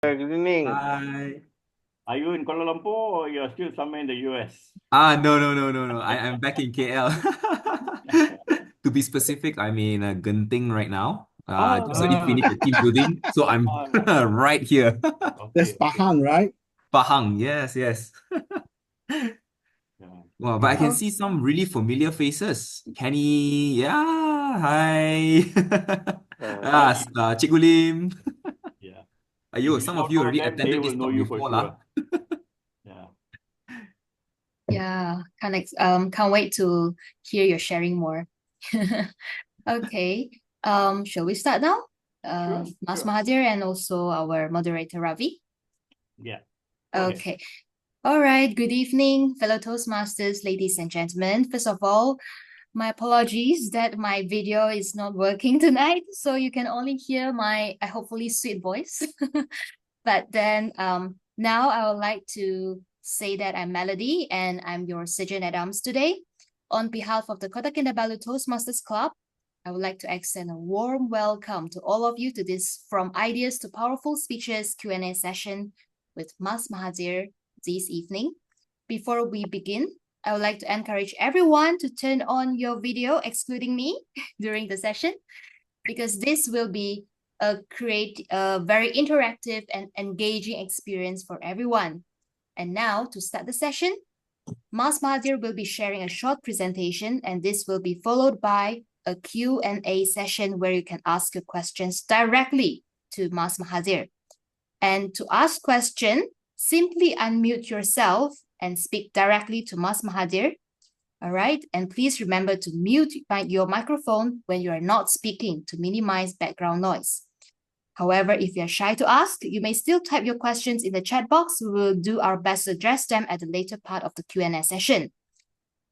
Good evening. Hi. Are you in Kuala Lumpur or you're still somewhere in the US? No. I'm back in KL. To be specific, I'm in Genting right now. Just only Okay. finished the team building, so I'm All right. right here. That's Okay, okay. Pahang, right? Pahang, yes. Yeah. Wow, but I can Uh, see some really familiar faces. Kenny, yeah, hi. uh, Cikgu Lim. Yeah. If Ayo, you some of don't you know already them, they attended will this know talk you for before, sure. lah. Yeah. Yeah, can't wait to hear your sharing more. Okay. Shall we start now? Sure, Mas sure. Mahathir and also our moderator Ravi. Yeah. Go ahead. Okay. All right. Good evening, fellow Toastmasters, ladies and gentlemen. First of all, my apologies that my video is not working tonight, so you can only hear my hopefully sweet voice. But then now I would like to say that I'm Melody and I'm your Sergeant at Arms today. On behalf of the Kota Kinabalu Toastmasters Club, I would like to extend a warm welcome to all of you to this From Ideas to Powerful Speeches Q&A session with Mas Mahathir this evening. Before we begin, I would like to encourage everyone to turn on your video, excluding me, during the session, because this will be create a very interactive and engaging experience for everyone. And now, to start the session, Mas Mahathir will be sharing a short presentation, and this will be followed by a Q&A session where you can ask your questions directly to Mas Mahathir. And to ask question, simply unmute yourself and speak directly to Mas Mahathir. All right, and please remember to mute your microphone when you are not speaking to minimize background noise. However, if you're shy to ask, you may still type your questions in the chat box. We will do our best to address them at the later part of the Q&A session.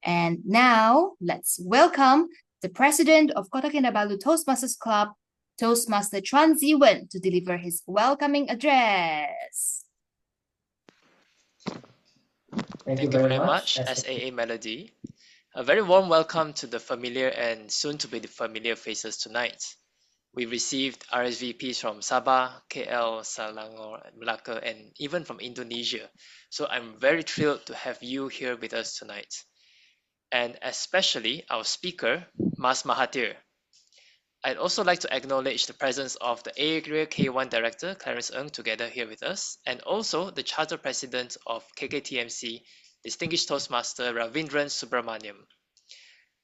And now, let's welcome the president of Kota Kinabalu Toastmasters Club, Toastmaster Chuan Ziwen, to deliver his welcoming address. Thank you very much, SAA Melody. A very warm welcome to the familiar and soon to be the familiar faces tonight. We received RSVPs from Sabah, KL, Selangor, Malacca, and even from Indonesia. So I'm very thrilled to have you here with us tonight. And especially our speaker, Mas Mahathir. I'd also like to acknowledge the presence of the Area K1 Director, Clarence Ng, together here with us, and also the Charter President of KKTMC, Distinguished Toastmaster Ravindran Subramaniam.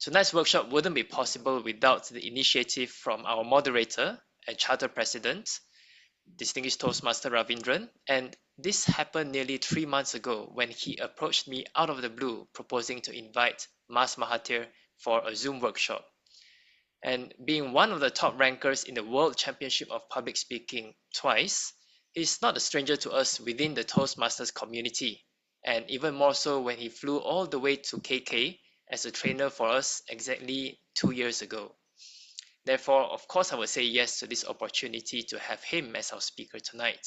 Tonight's workshop wouldn't be possible without the initiative from our moderator and Charter President, Distinguished Toastmaster Ravindran, and this happened nearly 3 months ago when he approached me out of the blue proposing to invite Mas Mahathir for a Zoom workshop. And being one of the top rankers in the World Championship of Public Speaking twice, he's not a stranger to us within the Toastmasters community, and even more so when he flew all the way to KK as a trainer for us exactly 2 years ago. Therefore, of course, I would say yes to this opportunity to have him as our speaker tonight.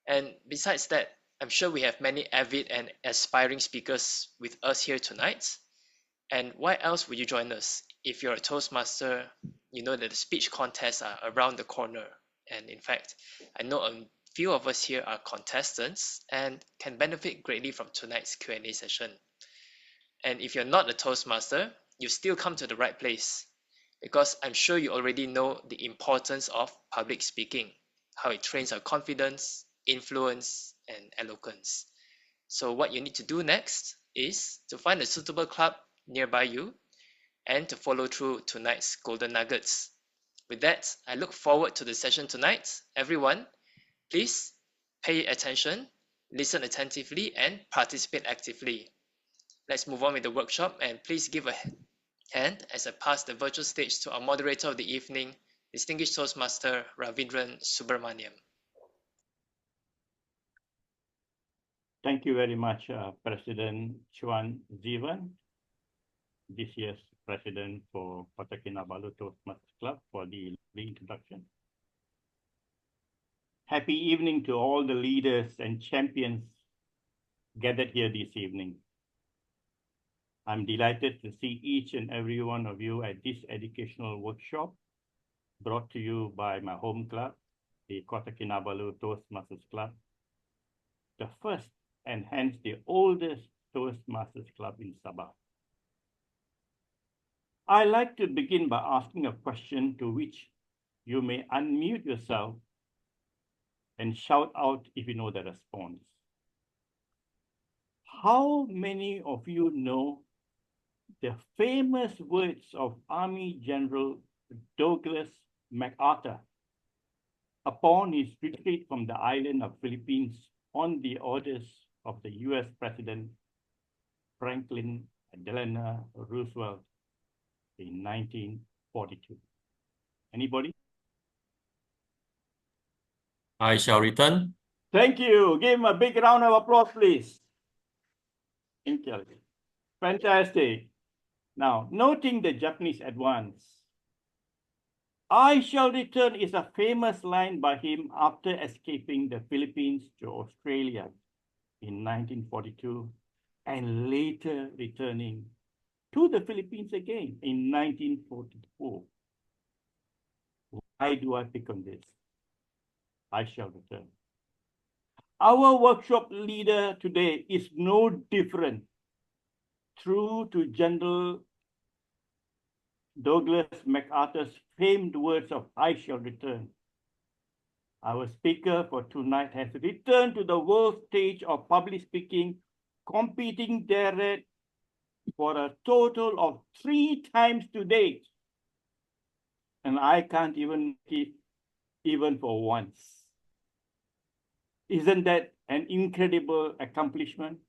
And besides that, I'm sure we have many avid and aspiring speakers with us here tonight. And why else would you join us? If you're a Toastmaster, you know that the speech contests are around the corner. And in fact, I know a few of us here are contestants and can benefit greatly from tonight's Q&A session. And if you're not a Toastmaster, you still come to the right place, because I'm sure you already know the importance of public speaking, how it trains our confidence, influence, and eloquence. So what you need to do next is to find a suitable club nearby you and to follow through tonight's golden nuggets. With that, I look forward to the session tonight. Everyone, please pay attention, listen attentively, and participate actively. Let's move on with the workshop, and please give a hand as I pass the virtual stage to our moderator of the evening, Distinguished Toastmaster Ravindran Subramaniam. Thank you very much, President Chuan Zivan, this year's president for Kota Kinabalu Toastmasters Club, for the introduction. Happy evening to all the leaders and champions gathered here this evening. I'm delighted to see each and every one of you at this educational workshop brought to you by my home club, the Kota Kinabalu Toastmasters Club, the first and hence the oldest Toastmasters Club in Sabah. I like to begin by asking a question to which you may unmute yourself and shout out if you know the response. How many of you know the famous words of Army General Douglas MacArthur upon his retreat from the island of Philippines on the orders of the US President Franklin Delano Roosevelt in 1942? Anybody? I shall return. Thank you. Give him a big round of applause, please. Thank you. Fantastic. Now, noting the Japanese advance, I shall return is a famous line by him after escaping the Philippines to Australia in 1942 and later returning to the Philippines again in 1944. Why do I pick on this? I shall return. Our workshop leader today is no different. True to General Douglas MacArthur's famed words of I shall return, our speaker for tonight has returned to the world stage of public speaking, competing thereat for a total of 3 times to date. And I can't even keep even for once. Isn't that an incredible accomplishment?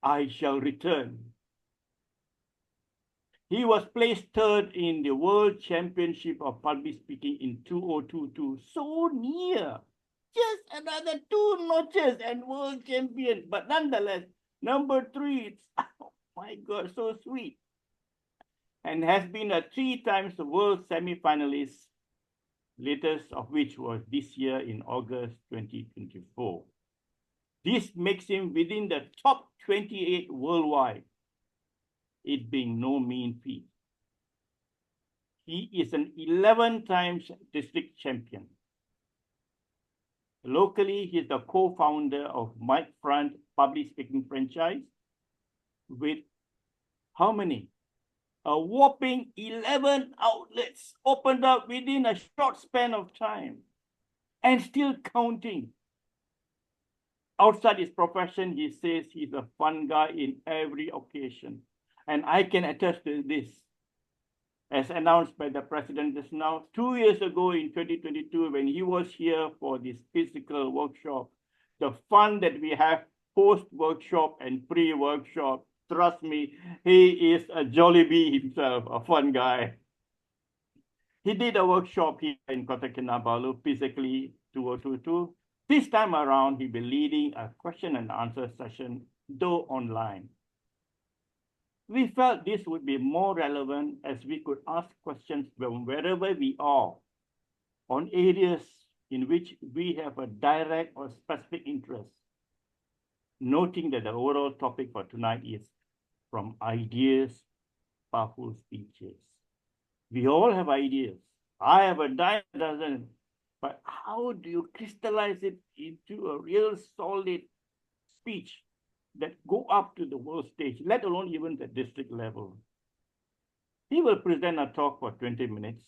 I shall return. He was placed third in the World Championship of Public Speaking in 2022. So near. Just another 2 notches and world champion. But nonetheless, number 3, it's, oh my God, so sweet. And has been a 3 times world semi-finalist, latest of which was this year in August 2024. This makes him within the top 28 worldwide, it being no mean feat. He is an 11 times district champion. Locally, he is the co-founder of Mic Front Public Speaking Franchise with how many? A whopping 11 outlets opened up within a short span of time and still counting. Outside his profession, he says he's a fun guy in every occasion. And I can attest to this. As announced by the president just now, 2 years ago in 2022, when he was here for this physical workshop, the fun that we have post-workshop and pre-workshop, trust me, he is a Jollibee himself, a fun guy. He did a workshop here in Kota Kinabalu, physically 2022. This time around, he'll be leading a question and answer session, though online. We felt this would be more relevant as we could ask questions from wherever we are on areas in which we have a direct or specific interest, noting that the overall topic for tonight is from ideas, powerful speeches. We all have ideas. I have a dozen, but how do you crystallize it into a real solid speech that go up to the world stage, let alone even the district level? He will present a talk for 20 minutes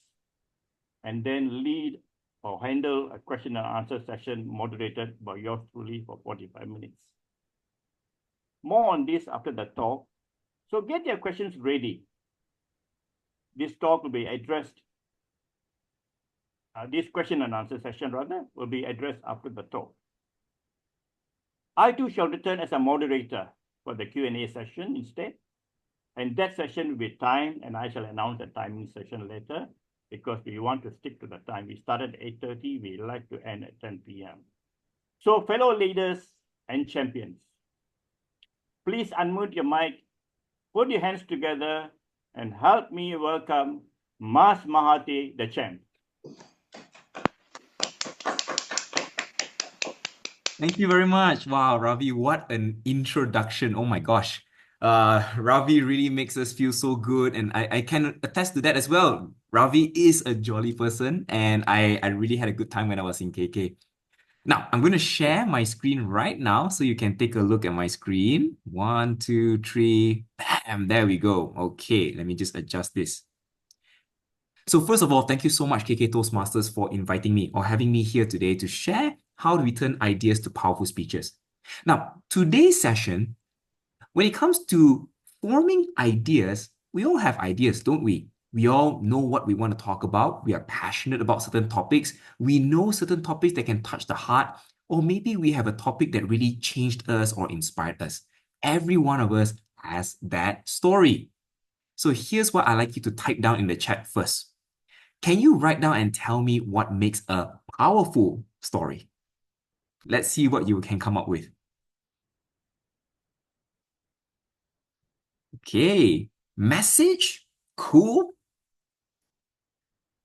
and then lead or handle a question and answer session moderated by yours truly for 45 minutes. More on this after the talk. So get your questions ready. This talk will be addressed, this question and answer session rather, will be addressed after the talk. I too shall return as a moderator for the Q&A session instead. And that session will be timed, and I shall announce the timing session later because we want to stick to the time. We started at 8:30, we like to end at 10 p.m. So fellow leaders and champions, please unmute your mic, put your hands together, and help me welcome Mas Mahathir, the champ. Thank you very much. Wow, Ravi, what an introduction. Oh my gosh. Ravi really makes us feel so good, and I can attest to that as well. Ravi is a jolly person, and I really had a good time when I was in KK. Now, I'm going to share my screen right now so you can take a look at my screen. 1, 2, 3, bam, there we go. Okay, let me just adjust this. So first of all, thank you so much, KK Toastmasters, for inviting me or having me here today to share how we turn ideas to powerful speeches. Now, today's session, when it comes to forming ideas, we all have ideas, don't we? We all know what we want to talk about. We are passionate about certain topics. We know certain topics that can touch the heart, or maybe we have a topic that really changed us or inspired us. Every one of us has that story. So here's what I'd like you to type down in the chat first. Can you write down and tell me what makes a powerful story? Let's see what you can come up with. Okay, message, cool.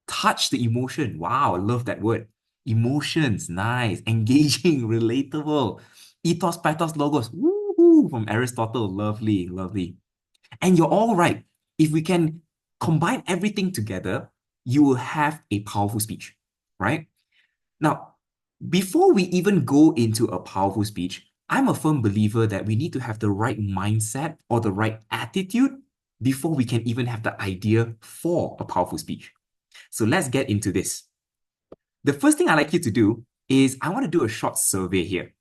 Touch the emotion. Wow, I love that word. Emotions, nice. Engaging, relatable. Ethos, pathos, logos. Woohoo! From Aristotle, lovely, lovely. And you're all right. If we can combine everything together, you will have a powerful speech, right? Now, before we even go into a powerful speech, I'm a firm believer that we need to have the right mindset or the right attitude before we can even have the idea for a powerful speech. So let's get into this. The first thing I'd like you to do is I want to do a short survey here.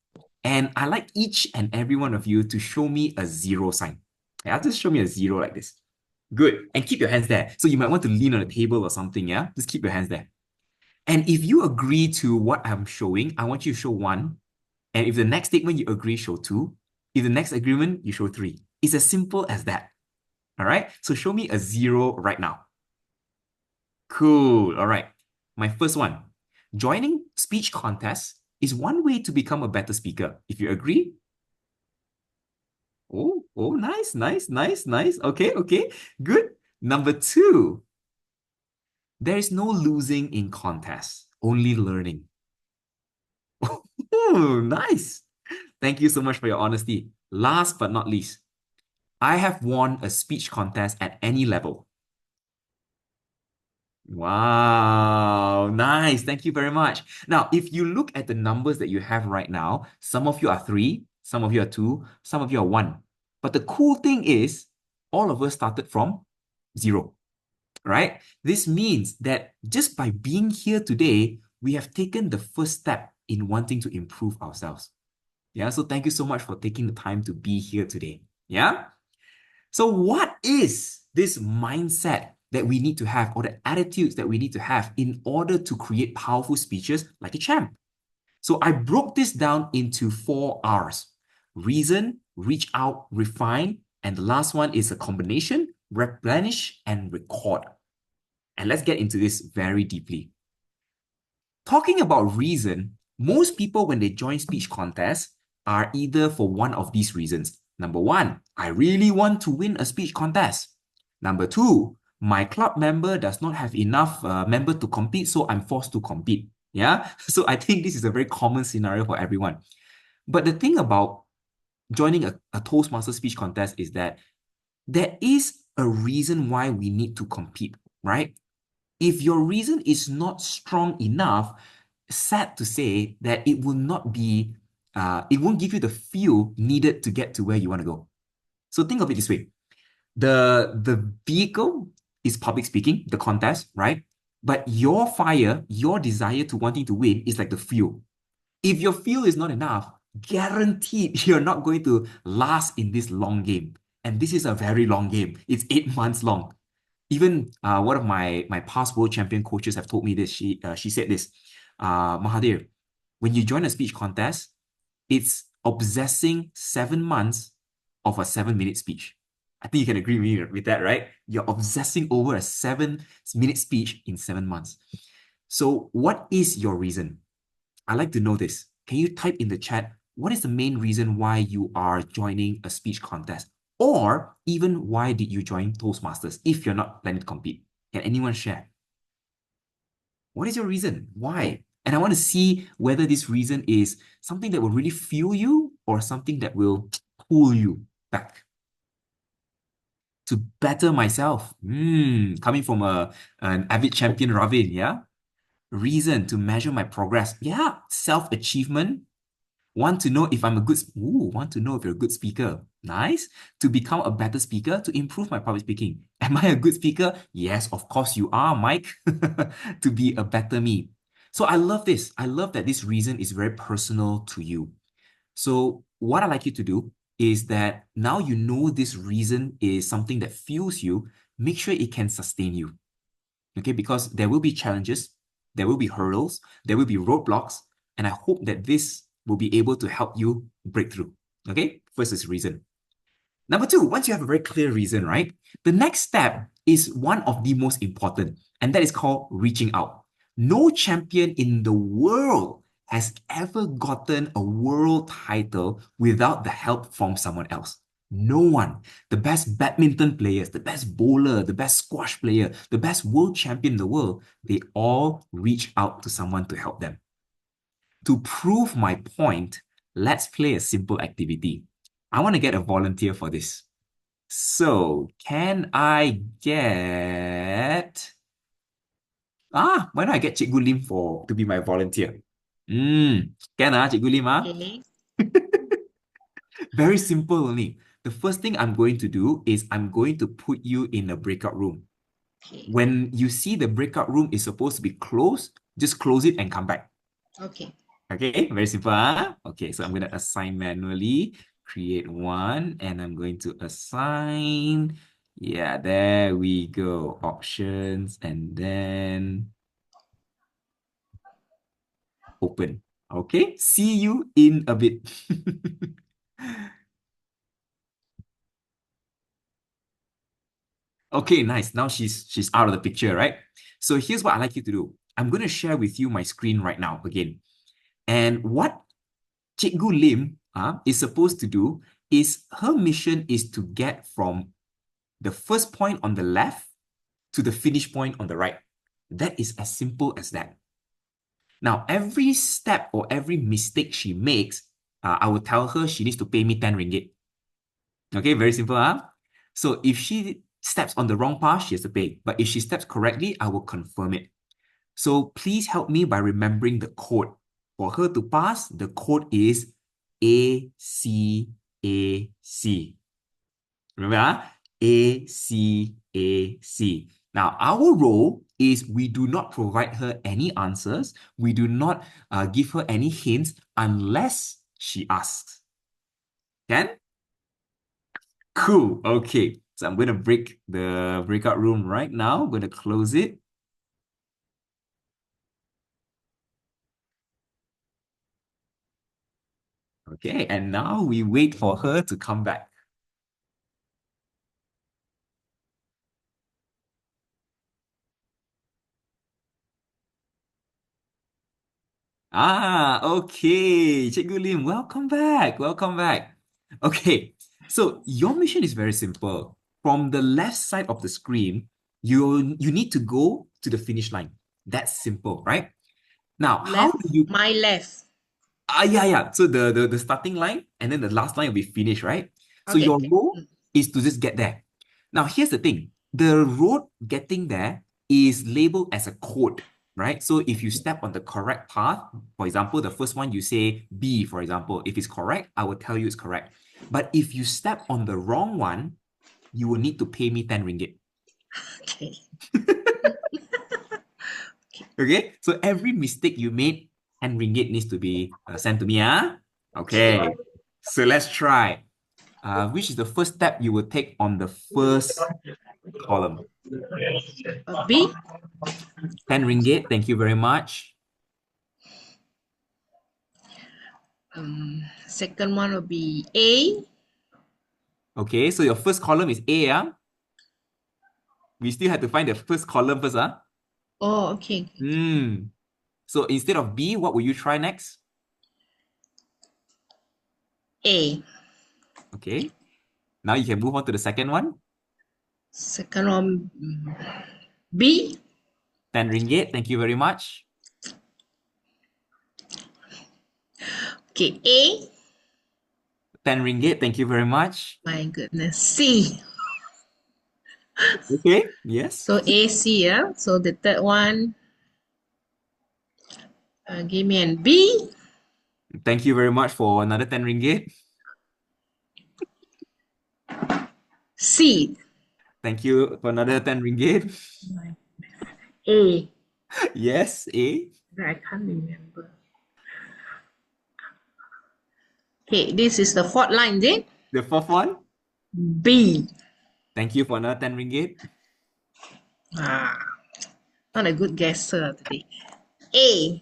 And I'd like each and every one of you to show me a 0 sign. Yeah, just show me a 0 like this. Good. And keep your hands there. So you might want to lean on a table or something, yeah? Just keep your hands there. And if you agree to what I'm showing, I want you to show 1. And if the next statement you agree, show 2. If the next agreement, you show 3. It's as simple as that. All right? So show me a 0 right now. Cool. All right. My first one. Joining speech contests is one way to become a better speaker. If you agree. Oh, nice, nice, nice, nice. Okay, okay. Good. Number 2. There is no losing in contests, only learning. Oh, nice. Thank you so much for your honesty. Last but not least, I have won a speech contest at any level. Wow, nice. Thank you very much. Now, if you look at the numbers that you have right now, some of you are 3, some of you are 2, some of you are 1. But the cool thing is, all of us started from 0, right? This means that just by being here today, we have taken the first step in wanting to improve ourselves. Yeah, so thank you so much for taking the time to be here today. Yeah? So what is this mindset that we need to have, or the attitudes that we need to have in order to create powerful speeches like a champ? So I broke this down into 4 R's. Reason, reach out, refine, and the last one is a combination, replenish, and record. And let's get into this very deeply. Talking about reason, most people when they join speech contests are either for one of these reasons. Number 1, I really want to win a speech contest. Number 2, my club member does not have enough member to compete, so I'm forced to compete. Yeah, so I think this is a very common scenario for everyone. But the thing about joining a Toastmaster speech contest is that there is a reason why we need to compete, right? If your reason is not strong enough, sad to say that it will not be, it won't give you the feel needed to get to where you want to go. So think of it this way. The vehicle is public speaking, the contest, right? But your fire, your desire to wanting to win is like the fuel. If your fuel is not enough, guaranteed you're not going to last in this long game. And this is a very long game. It's 8 months long. Even one of my past world champion coaches have told me this. She said this, Mahathir, when you join a speech contest, it's obsessing 7 months of a 7-minute speech. I think you can agree with me with that, right? You're obsessing over a 7-minute speech in 7 months. So what is your reason? I'd like to know this. Can you type in the chat, what is the main reason why you are joining a speech contest? Or even why did you join Toastmasters if you're not planning to compete? Can anyone share? What is your reason? Why? And I want to see whether this reason is something that will really fuel you or something that will pull you back. to better myself. Coming from an avid champion, Ravin, yeah? Reason to measure my progress. Yeah, self-achievement. Want to know if I'm a good, want to know if you're a good speaker. Nice. To become a better speaker, to improve my public speaking. Am I a good speaker? Yes, of course you are, Mike. To be a better me. So I love this. I love that this reason is very personal to you. So what I'd like you to do is that now you know this reason is something that fuels you, make sure it can sustain you. Okay, because there will be challenges, there will be hurdles, there will be roadblocks, and I hope that this will be able to help you break through. Okay, first is reason. Number two, once you have a very clear reason, right? The next step is one of the most important, and that is called reaching out. No champion in the world has ever gotten a world title without the help from someone else. No one. The best badminton players, the best bowler, the best squash player, the best world champion in the world, they all reach out to someone to help them. To prove my point, let's play a simple activity. I want to get a volunteer for this. So, can I get... why don't I get Cikgu Lim to be my volunteer? Can Cikgu Lim Okay. Very simple only. The first thing I'm going to do is I'm going to put you in a breakout room. Okay. When you see the breakout room is supposed to be closed, just close it and come back. Okay. Okay, very simple. Okay, so I'm going to assign manually, create one, and I'm going to assign. Yeah, there we go. Options, and then open. Okay, see you in a bit. Okay, nice. Now she's out of the picture, right? So here's what I'd like you to do. I'm going to share with you my screen right now again. And what Cikgu Lim is supposed to do is her mission is to get from the first point on the left to the finish point on the right. That is as simple as that. Now, every step or every mistake she makes, I will tell her she needs to pay me 10 ringgit. Okay, very simple. So if she steps on the wrong path, she has to pay. But if she steps correctly, I will confirm it. So please help me by remembering the code. For her to pass, the code is ACAC. Remember, ACAC. Now, our role is we do not provide her any answers. We do not give her any hints unless she asks. Can? Cool. Okay. So I'm going to break the breakout room right now. I'm going to close it. Okay. And now we wait for her to come back. Okay. Cikgu Lim, welcome back. Welcome back. Okay. So your mission is very simple. From the left side of the screen, you need to go to the finish line. That's simple, right? Now, how Left. do you... My left. Yeah. So the starting line and then the last line will be finished, right? So Okay. your goal is to just get there. Now, here's the thing. The road getting there is labeled as a code, right? So if you step on the correct path, for example, the first one you say B, for example, if it's correct, I will tell you it's correct. But if you step on the wrong one, you will need to pay me 10 ringgit. Okay. Okay? So every mistake you made, 10 ringgit needs to be sent to me, Okay. So let's try. Which is the first step you will take on the first column? B. 10 ringgit. Thank you very much. Second one will be A. Okay, so your first column is A, We still have to find the first column first, Oh, okay. So instead of B, what will you try next? A. Okay. Now you can move on to the second one. Second one, B. 10 ringgit. Thank you very much. Okay, A. 10 ringgit. Thank you very much. My goodness. C. Okay, yes. So A, C, yeah. So the third one, give me an B, Thank you very much for another 10 ringgit. C, Thank you for another 10 ringgit. A. Yes, A. I can't remember. Okay, this is the fourth line, is it? The fourth one. B. Thank you for another 10 ringgit. Ah, not a good guesser today. A,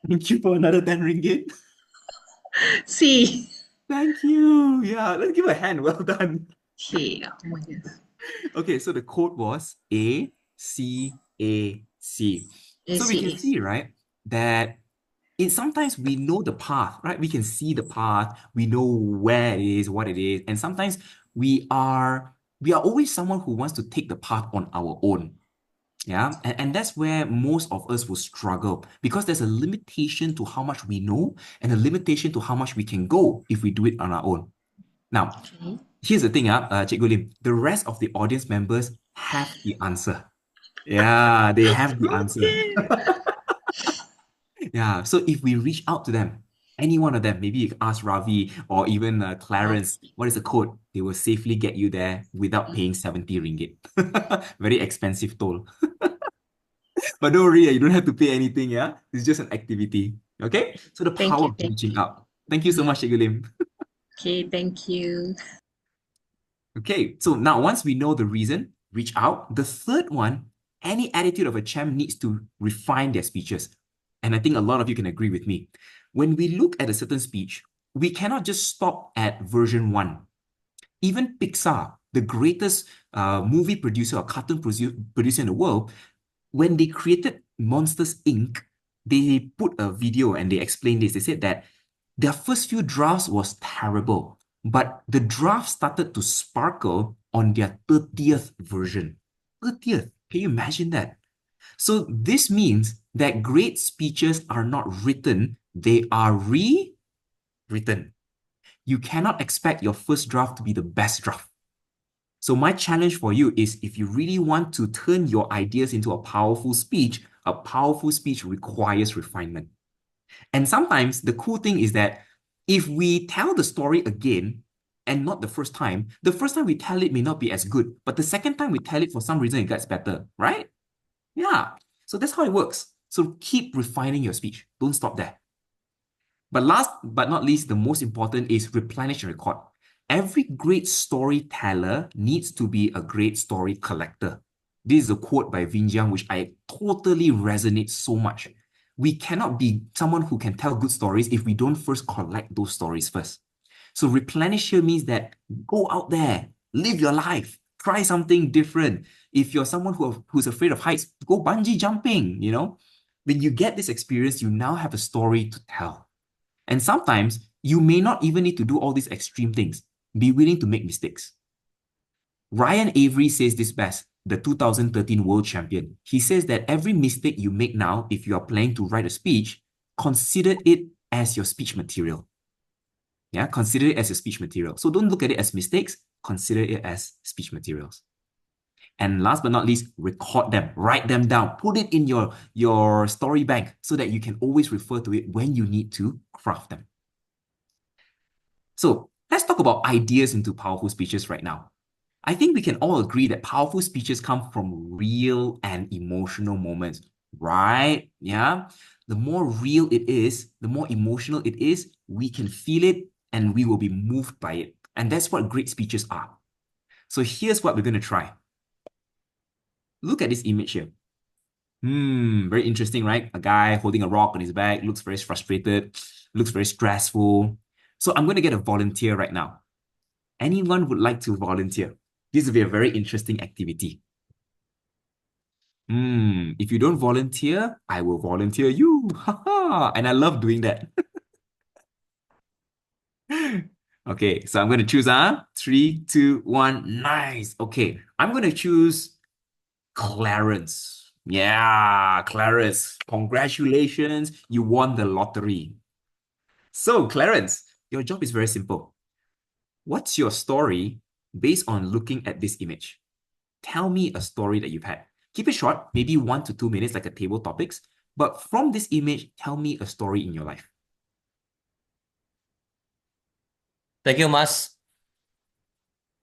Thank you for another 10 ringgit. C. Thank you. Yeah, let's give a hand. Well done. Okay, oh my goodness. Okay, so the code was A, C, A, C. A, So we C, can A, C. see, right, that sometimes we know the path, right? We can see the path, we know where it is, what it is, and sometimes we are always someone who wants to take the path on our own. Yeah, and that's where most of us will struggle because there's a limitation to how much we know and a limitation to how much we can go if we do it on our own. Now, Okay. here's the thing, Cikgu Lim, the rest of the audience members have the answer. Yeah, they have the answer. Yeah, so if we reach out to them, any one of them, maybe you ask Ravi or even Clarence, what is the code? They will safely get you there without paying 70 ringgit. Very expensive toll. But don't worry, you don't have to pay anything, yeah? It's just an activity. Okay? So the Thank power you, of thank reaching you. out. Thank you so much, Cikgu Lim. Okay, thank you. Okay, so now once we know the reason, reach out. The third one, any attitude of a champ needs to refine their speeches. And I think a lot of you can agree with me. When we look at a certain speech, we cannot just stop at version 1. Even Pixar, the greatest movie producer or cartoon producer in the world, when they created Monsters Inc., they put a video and they explained this. They said that their first few drafts was terrible, but the draft started to sparkle on their 30th version. 30th, can you imagine that? So this means that great speeches are not written, they are rewritten. You cannot expect your first draft to be the best draft. So my challenge for you is if you really want to turn your ideas into a powerful speech requires refinement. And sometimes the cool thing is that if we tell the story again and not the first time we tell it may not be as good, but the second time we tell it for some reason it gets better, right? Yeah. So that's how it works. So keep refining your speech. Don't stop there. But last but not least, the most important is replenish and record. Every great storyteller needs to be a great story collector. This is a quote by Vin Jiang, which I totally resonate so much. We cannot be someone who can tell good stories if we don't first collect those stories first. So replenish here means that go out there, live your life, try something different. If you're someone who's afraid of heights, go bungee jumping, When you get this experience, you now have a story to tell. And sometimes you may not even need to do all these extreme things. Be willing to make mistakes. Ryan Avery says this best, the 2013 world champion. He says that every mistake you make now, if you are planning to write a speech, consider it as your speech material. Yeah, consider it as your speech material. So don't look at it as mistakes, consider it as speech materials. And last but not least, record them, write them down, put it in your story bank so that you can always refer to it when you need to craft them. So let's talk about ideas into powerful speeches right now. I think we can all agree that powerful speeches come from real and emotional moments, right? Yeah. The more real it is, the more emotional it is, we can feel it and we will be moved by it. And that's what great speeches are. So here's what we're going to try. Look at this image here. Very interesting, right? A guy holding a rock on his back, looks very frustrated, looks very stressful. So I'm going to get a volunteer right now. Anyone would like to volunteer? This will be a very interesting activity. If you don't volunteer, I will volunteer you. And I love doing that. Okay, so I'm going to choose 3, 2, 1. Nice. Okay, I'm going to choose Clarence. Yeah, Clarence. Congratulations. You won the lottery. So, Clarence, your job is very simple. What's your story based on looking at this image? tell me a story that you've had. Keep it short, maybe 1 to 2 minutes, like a table topics. But from this image, tell me a story in your life. Thank you, Mas.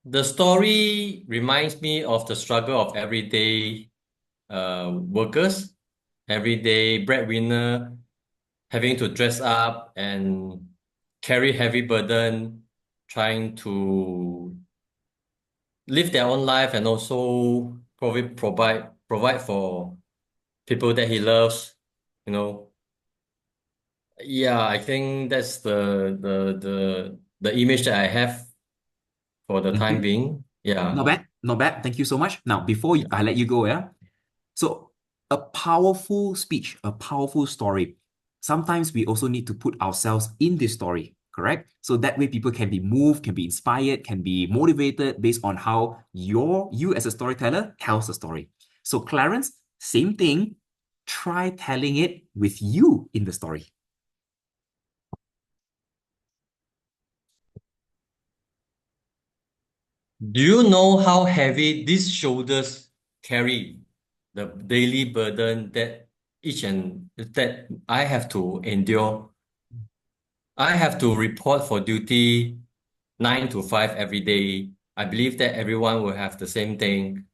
The story reminds me of the struggle of everyday workers, everyday breadwinner, having to dress up and carry heavy burden, trying to live their own life and also provide for people that he loves, you know. Yeah, I think that's the image that I have for the time being. Yeah. Not bad, not bad. Thank you so much. Now, before I let you go, yeah. So a powerful speech, a powerful story. Sometimes we also need to put ourselves in this story, correct? So that way people can be moved, can be inspired, can be motivated based on how you as a storyteller tells the story. So Clarence, same thing. Try telling it with you in the story. Do you know how heavy these shoulders carry, the daily burden that that I have to endure? I have to report for duty 9 to 5 every day. I believe that everyone will have the same thing,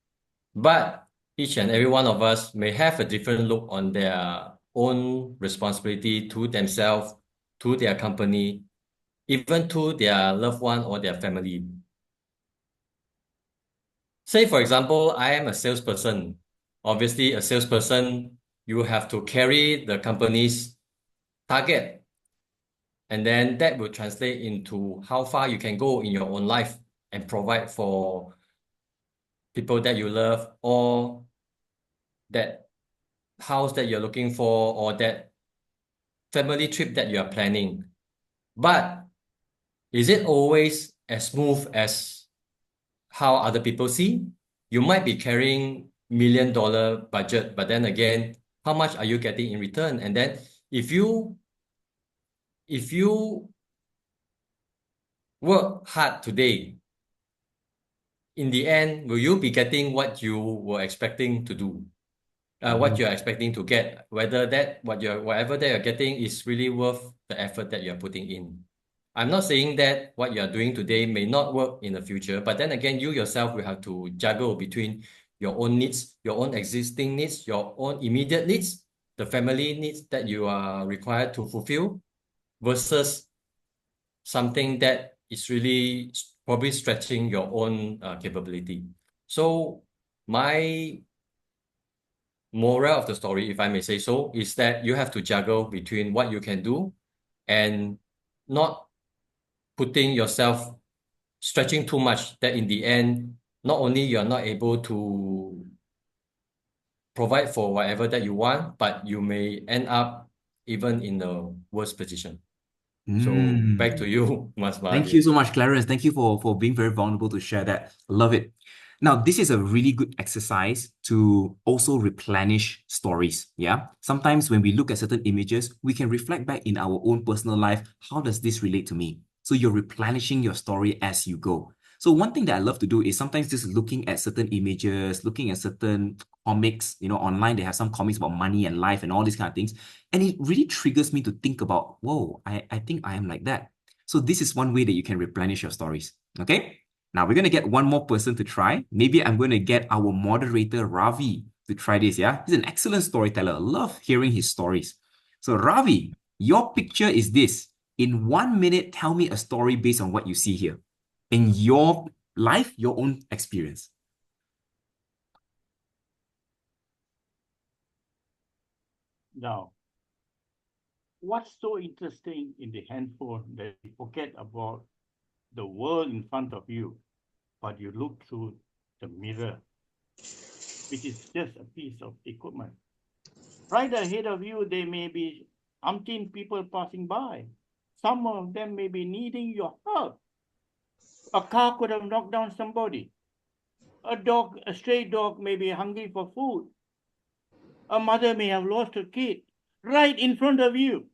but each and every one of us may have a different look on their own responsibility to themselves, to their company, even to their loved one or their family. Say, for example, I am a salesperson. Obviously, a salesperson, you have to carry the company's target. And then that will translate into how far you can go in your own life and provide for people that you love, or that house that you're looking for, or that family trip that you are planning. But is it always as smooth as how other people see? You might be carrying $1 million budget, but then again, how much are you getting in return? And then if you work hard today, in the end, will you be getting what you were expecting to do? What you're expecting to get, whether that whatever that you're getting is really worth the effort that you're putting in. I'm not saying that what you're doing today may not work in the future, but then again, you yourself will have to juggle between your own needs, your own existing needs, your own immediate needs, the family needs that you are required to fulfill, versus something that is really probably stretching your own capability. So my moral of the story, if I may say so, is that you have to juggle between what you can do and not putting yourself, stretching too much, that in the end, not only you're not able to provide for whatever that you want, but you may end up even in the worst position. So back to you, Mas Mahathir. Thank you so much, Clarence. Thank you for being very vulnerable to share that. Love it. Now, this is a really good exercise to also replenish stories. Yeah. Sometimes when we look at certain images, we can reflect back in our own personal life. How does this relate to me? So you're replenishing your story as you go. So one thing that I love to do is sometimes just looking at certain images, looking at certain comics, online, they have some comics about money and life and all these kind of things. And it really triggers me to think about, whoa, I think I am like that. So this is one way that you can replenish your stories. Okay. Now we're going to get one more person to try. Maybe I'm going to get our moderator, Ravi, to try this. Yeah. He's an excellent storyteller. I love hearing his stories. So Ravi, your picture is this. In 1 minute, tell me a story based on what you see here. In your life, your own experience. Now, what's so interesting in the handphone that you forget about the world in front of you, but you look through the mirror, which is just a piece of equipment. Right ahead of you, there may be umpteen people passing by. Some of them may be needing your help. A car could have knocked down somebody. A stray dog may be hungry for food. A mother may have lost her kid right in front of you.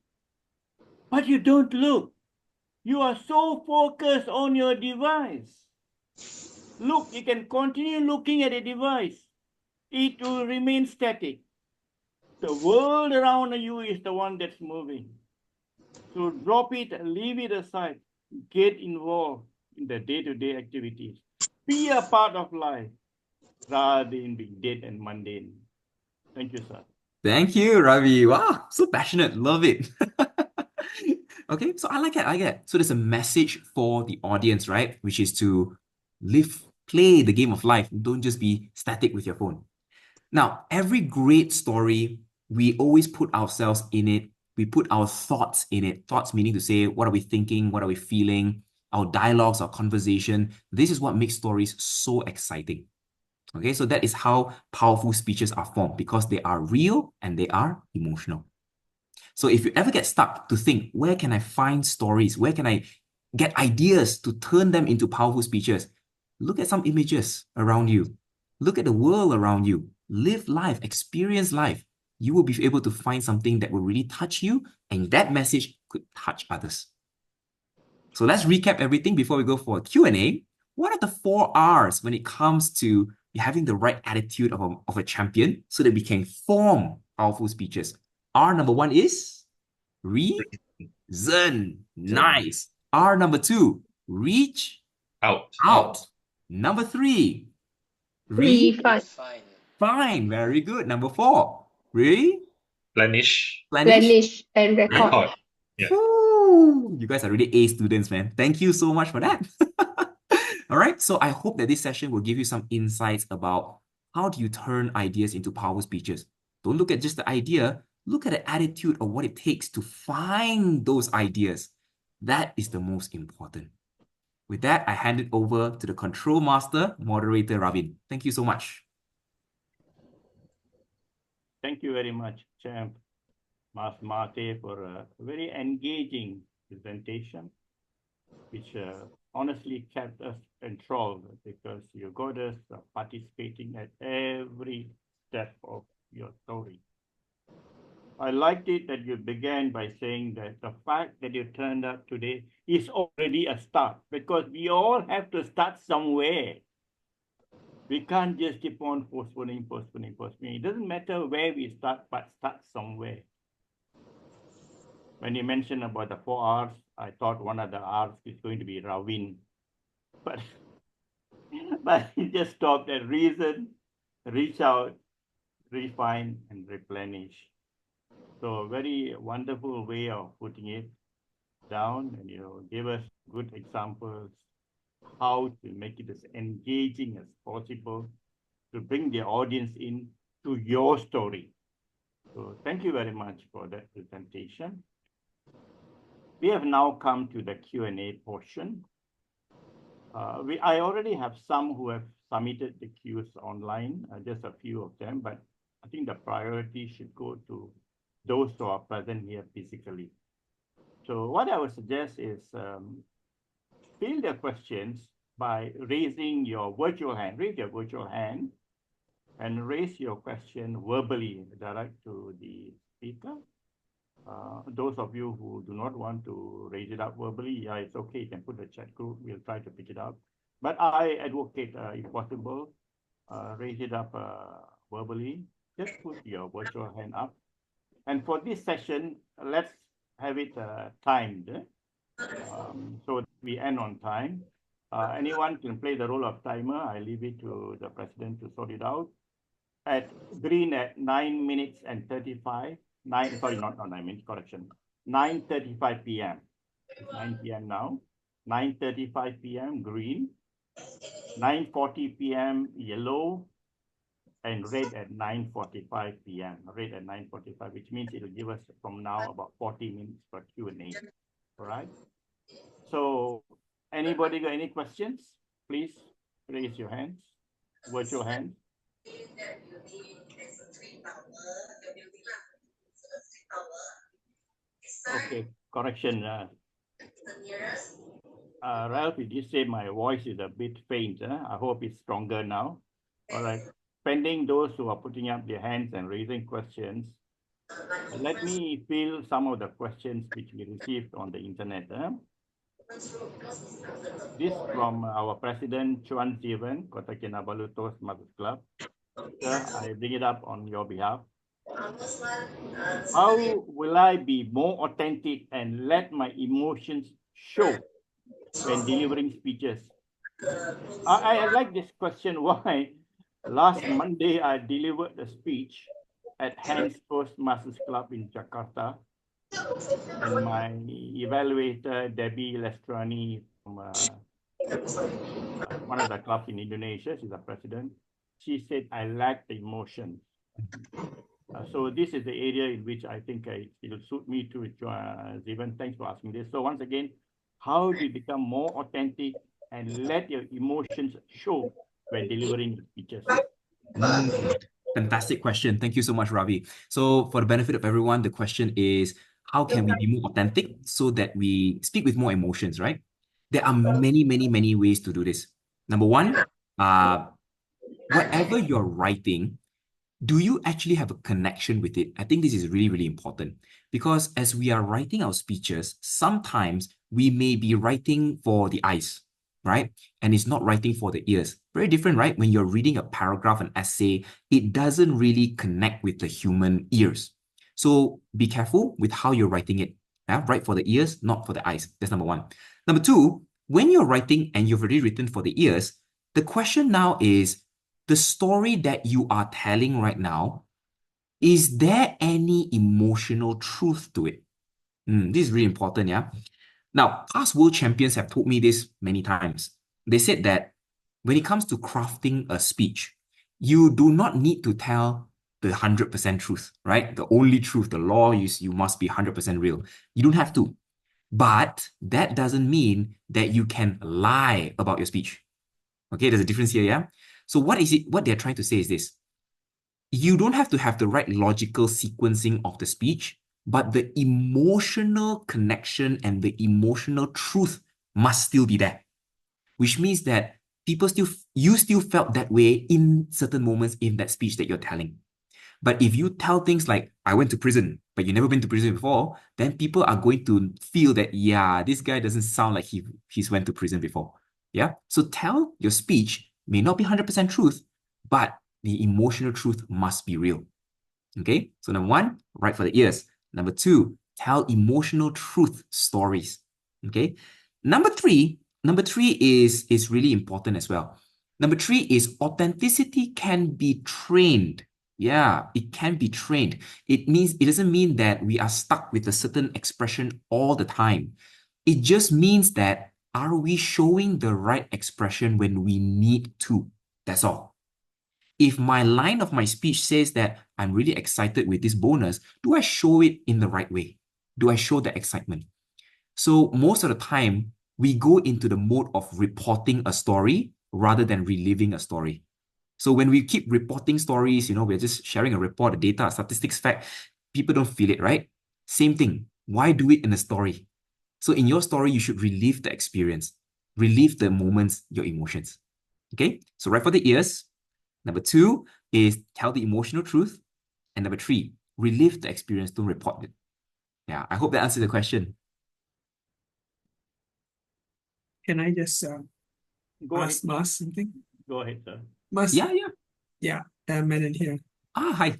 But you don't look. You are so focused on your device. Look, you can continue looking at a device. It will remain static. The world around you is the one that's moving. So drop it and leave it aside. Get involved in the day-to-day activities. Be a part of life rather than being dead and mundane. Thank you, sir. Thank you, Ravi. Wow, so passionate. Love it. Okay, so I like it. I like it. So there's a message for the audience, right? Which is to play the game of life. Don't just be static with your phone. Now, every great story, we always put ourselves in it. We put our thoughts in it. Thoughts meaning to say, what are we thinking? What are we feeling? Our dialogues, our conversation. This is what makes stories so exciting. Okay, so that is how powerful speeches are formed, because they are real and they are emotional. So if you ever get stuck to think, where can I find stories? Where can I get ideas to turn them into powerful speeches? Look at some images around you. Look at the world around you. Live life, experience life. You will be able to find something that will really touch you, and that message could touch others. So let's recap everything before we go for a Q&A. What are the 4 R's when it comes to having the right attitude of a champion so that we can form powerful speeches? R number 1 is reason. Nice. R number 2, reach out. Number 3, Refine. Fine. fine. Very good. Number 4, Plenish. Plenish and record. Record. Yeah. Woo! You guys are really A students, man. Thank you so much for that. All right, so I hope that this session will give you some insights about how do you turn ideas into powerful speeches. Don't look at just the idea, look at the attitude of what it takes to find those ideas. That is the most important. With that, I hand it over to the control master, moderator Ravin. Thank you so much. Thank you very much, Champ Mas Mahathir, for a very engaging presentation, which honestly kept us enthralled because you got us participating at every step of your story. I liked it that you began by saying that the fact that you turned up today is already a start, because we all have to start somewhere. We can't just keep on postponing. It doesn't matter where we start, but start somewhere. When you mentioned about the 4 R's, I thought one of the R's is going to be Ravin, but you just stopped at reason, reach out, refine, and replenish. So very wonderful way of putting it down, and give us good examples how to make it as engaging as possible to bring the audience in to your story. So thank you very much for that presentation. We have now come to the Q&A portion. I already have some who have submitted the Qs online, just a few of them, but I think the priority should go to those who are present here physically. So what I would suggest is fill the questions by raising your virtual hand. Raise your virtual hand and raise your question verbally direct to the speaker. Those of you who do not want to raise it up verbally, yeah, it's okay. You can put the chat group. We'll try to pick it up. But I advocate, if possible, raise it up verbally. Just put your virtual hand up. And for this session, let's have it timed, so we end on time. Anyone can play the role of timer. I leave it to the president to sort it out. At green at 9 minutes and 35. 9:35 p.m. It's 9 p.m. now. 9:35 p.m. green. 9:40 p.m. yellow. And red at 9:45 p.m. Red at 9:45, which means it'll give us from now about 40 minutes for Q&A. All right. So anybody got any questions? Please raise your hands, virtual hands. Okay, correction. Ralph, you just say my voice is a bit faint. I hope it's stronger now. All right. Pending those who are putting up their hands and raising questions, let me fill some of the questions which we received on the internet. This from our President Chuan Zivan, Kota Kinabalu Toastmasters Club. Sir, I bring it up on your behalf. How will I be more authentic and let my emotions show when delivering speeches? I like this question. Why? Last Monday, I delivered a speech at Hans Toastmasters Club in Jakarta. And my evaluator, Debbie Lestrani, from one of the clubs in Indonesia, she's the president, she said, I lack the emotion. So this is the area in which I think it will suit me to Zivan. Thanks for asking this. So once again, how do you become more authentic and let your emotions show when delivering speeches? Fantastic question. Thank you so much, Ravi. So for the benefit of everyone, the question is, how can we be more authentic so that we speak with more emotions, right? There are many, many, many ways to do this. Number one, whatever you're writing, do you actually have a connection with it? I think this is really, really important because as we are writing our speeches, sometimes we may be writing for the eyes, right? And it's not writing for the ears. Very different, right? When you're reading a paragraph, an essay, it doesn't really connect with the human ears. So be careful with how you're writing it. Yeah? Write for the ears, not for the eyes. That's number one. Number two, when you're writing and you've already written for the ears, the question now is, the story that you are telling right now, is there any emotional truth to it? This is really important, yeah? Now, past world champions have told me this many times. They said that when it comes to crafting a speech, you do not need to tell the 100% truth, right? The only truth, the law is you must be 100% real. You don't have to. But that doesn't mean that you can lie about your speech. Okay, there's a difference here, yeah? So what they're trying to say is this. You don't have to have the right logical sequencing of the speech, but the emotional connection and the emotional truth must still be there. Which means that you still felt that way in certain moments in that speech that you're telling. But if you tell things like, I went to prison, but you've never been to prison before, then people are going to feel that, yeah, this guy doesn't sound like he's went to prison before. Yeah. So tell your speech may not be 100% truth, but the emotional truth must be real. Okay. So number one, write for the ears. Number two, tell emotional truth stories. Okay. Number three is really important as well. Number three is authenticity can be trained. Yeah, it can be trained. It doesn't mean that we are stuck with a certain expression all the time. It just means that are we showing the right expression when we need to? That's all. If my line of my speech says that I'm really excited with this bonus, do I show it in the right way? Do I show the excitement? So most of the time, we go into the mode of reporting a story rather than reliving a story. So when we keep reporting stories, we're just sharing a report, a data, a statistics fact, people don't feel it, right? Same thing. Why do it in a story? So in your story, you should relive the experience, relive the moments, your emotions. Okay? So right for the ears. Number two is tell the emotional truth. And number three, relive the experience, don't report it. Yeah, I hope that answers the question. Can I just Go ask ahead. Mas something? Go ahead, sir. Mas, Yeah. Madam here. Hi.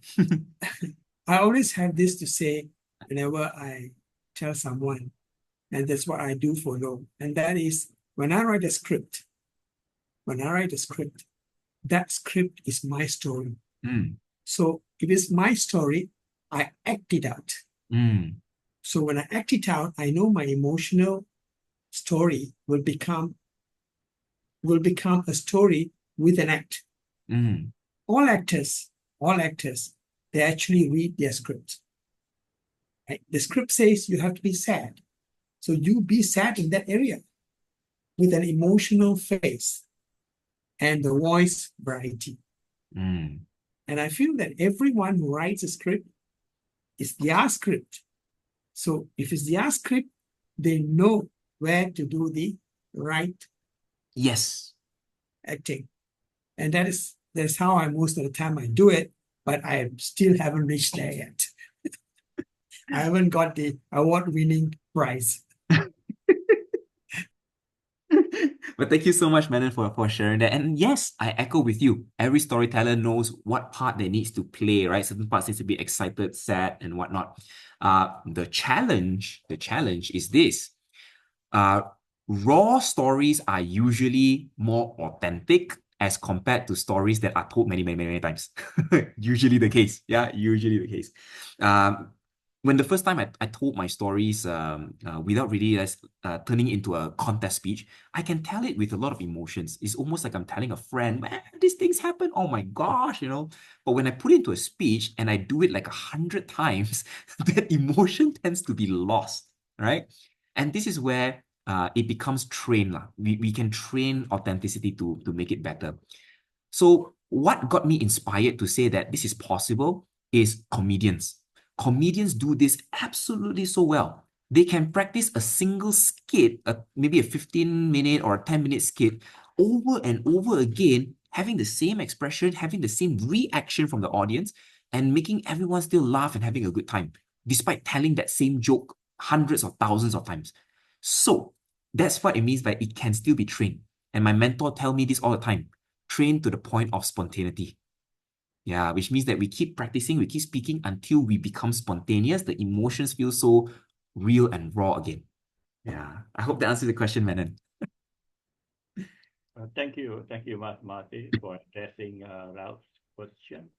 I always have this to say whenever I tell someone, and that's what I do follow. And that is when I write a script, that script is my story. So if it's my story, I act it out. So when I act it out, I know my emotional story will become a story with an act. All actors, they actually read their script. Right? The script says you have to be sad. So you be sad in that area with an emotional face and the voice variety. And I feel that everyone who writes a script is their script. So if it's their script, they know where to do the right acting. And that's how I most of the time I do it, but I still haven't reached there yet. I haven't got the award-winning prize. But thank you so much, Manon, for sharing that. And yes, I echo with you. Every storyteller knows what part they needs to play, right? Certain parts needs to be excited, sad, and whatnot. The challenge is this. Uh, raw stories are usually more authentic as compared to stories that are told many, many, many, many times. Usually the case. Yeah, usually the case. When the first time I told my stories without really turning into a contest speech, I can tell it with a lot of emotions. It's almost like I'm telling a friend, man, these things happen. Oh my gosh, you know. But when I put it into a speech and I do it like 100 times, that emotion tends to be lost, right? And this is where it becomes trained. We can train authenticity to make it better. So what got me inspired to say that this is possible is comedians. Comedians do this absolutely so well. They can practice a single skit, maybe a 15-minute or a 10-minute skit, over and over again, having the same expression, having the same reaction from the audience, and making everyone still laugh and having a good time, despite telling that same joke hundreds or thousands of times. So that's what it means by it can still be trained. And my mentor tell me this all the time: train to the point of spontaneity. Yeah, which means that we keep practicing, we keep speaking until we become spontaneous. The emotions feel so real and raw again. Yeah, I hope that answers the question, Manon. Thank you, Mas Mahathir, for addressing Ralph's question.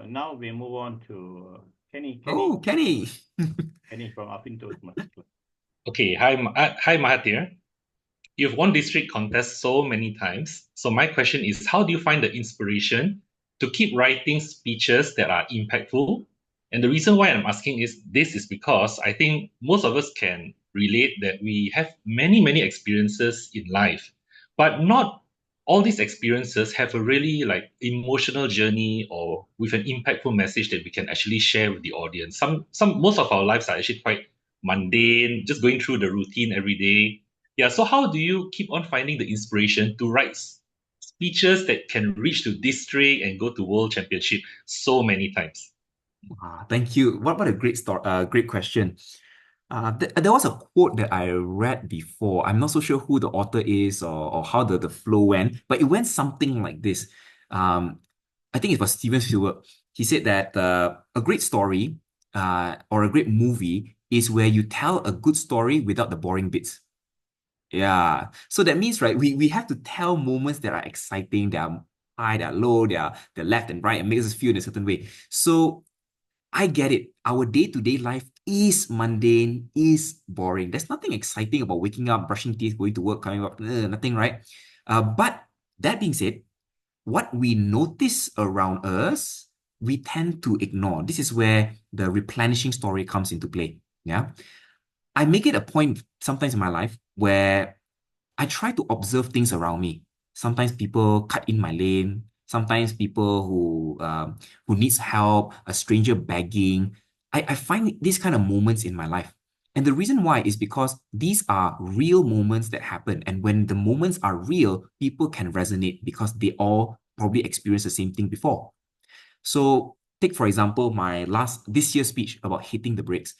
Now we move on to Kenny. Oh, Kenny. Kenny from Afin Toastmasters Club. Okay, hi, hi Mahathir. You've won district contests so many times. So my question is, how do you find the inspiration to keep writing speeches that are impactful? And the reason why I'm asking is this is because I think most of us can relate that we have many, many experiences in life, but not all these experiences have a really like emotional journey or with an impactful message that we can actually share with the audience. Most of our lives are actually quite mundane, just going through the routine every day. Yeah, so how do you keep on finding the inspiration to write speeches that can reach to district and go to world championship so many times? Thank you. What a great story, great question. There was a quote that I read before. I'm not so sure who the author is or how the flow went, but it went something like this. I think it was Steven Spielberg. He said that a great story or a great movie is where you tell a good story without the boring bits. Yeah. So that means, right, we have to tell moments that are exciting, they are high, they are low, they're left and right, and makes us feel in a certain way. So I get it. Our day-to-day life is mundane, is boring. There's nothing exciting about waking up, brushing teeth, going to work, coming up, nothing, right? But that being said, what we notice around us, we tend to ignore. This is where the replenishing story comes into play. Yeah. I make it a point sometimes in my life where I try to observe things around me. Sometimes people cut in my lane. Sometimes people who needs help, a stranger begging. I find these kind of moments in my life. And the reason why is because these are real moments that happen. And when the moments are real, people can resonate because they all probably experienced the same thing before. So take, for example, this year's speech about hitting the brakes.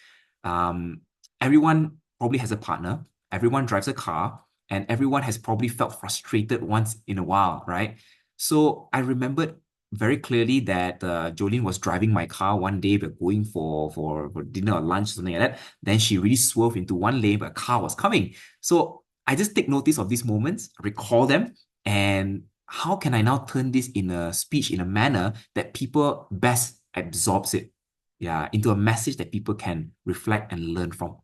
Everyone probably has a partner. Everyone drives a car, and everyone has probably felt frustrated once in a while, right? So I remembered very clearly that Jolene was driving my car one day. We're going for dinner or lunch, something like that. Then she really swerved into one lane, but a car was coming. So I just take notice of these moments, recall them, and how can I now turn this in a speech in a manner that people best absorbs it, yeah, into a message that people can reflect and learn from.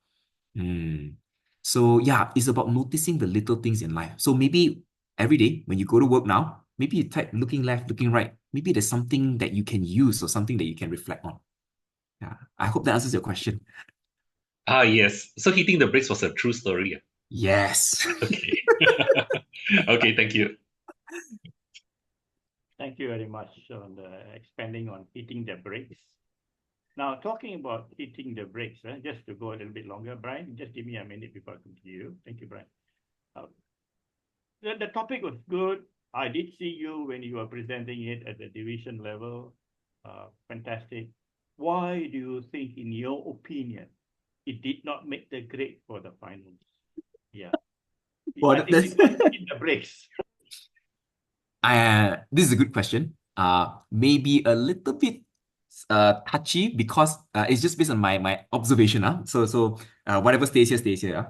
So yeah, it's about noticing the little things in life. So maybe every day when you go to work now, maybe you type looking left, looking right. Maybe there's something that you can use or something that you can reflect on. Yeah, I hope that answers your question. Yes. So hitting the brakes was a true story. Yes. Okay. Okay, thank you. Thank you very much on the expanding on hitting the brakes. Now, talking about hitting the brakes, just to go a little bit longer, Brian, just give me a minute before I come to you. Thank you, Brian. The topic was good. I did see you when you were presenting it at the division level. Fantastic. Why do you think, in your opinion, it did not make the grade for the finals? Yeah. Well, I think you guys hit the brakes. This is a good question. Maybe a little bit touchy because it's just based on my observation. Whatever stays here stays here.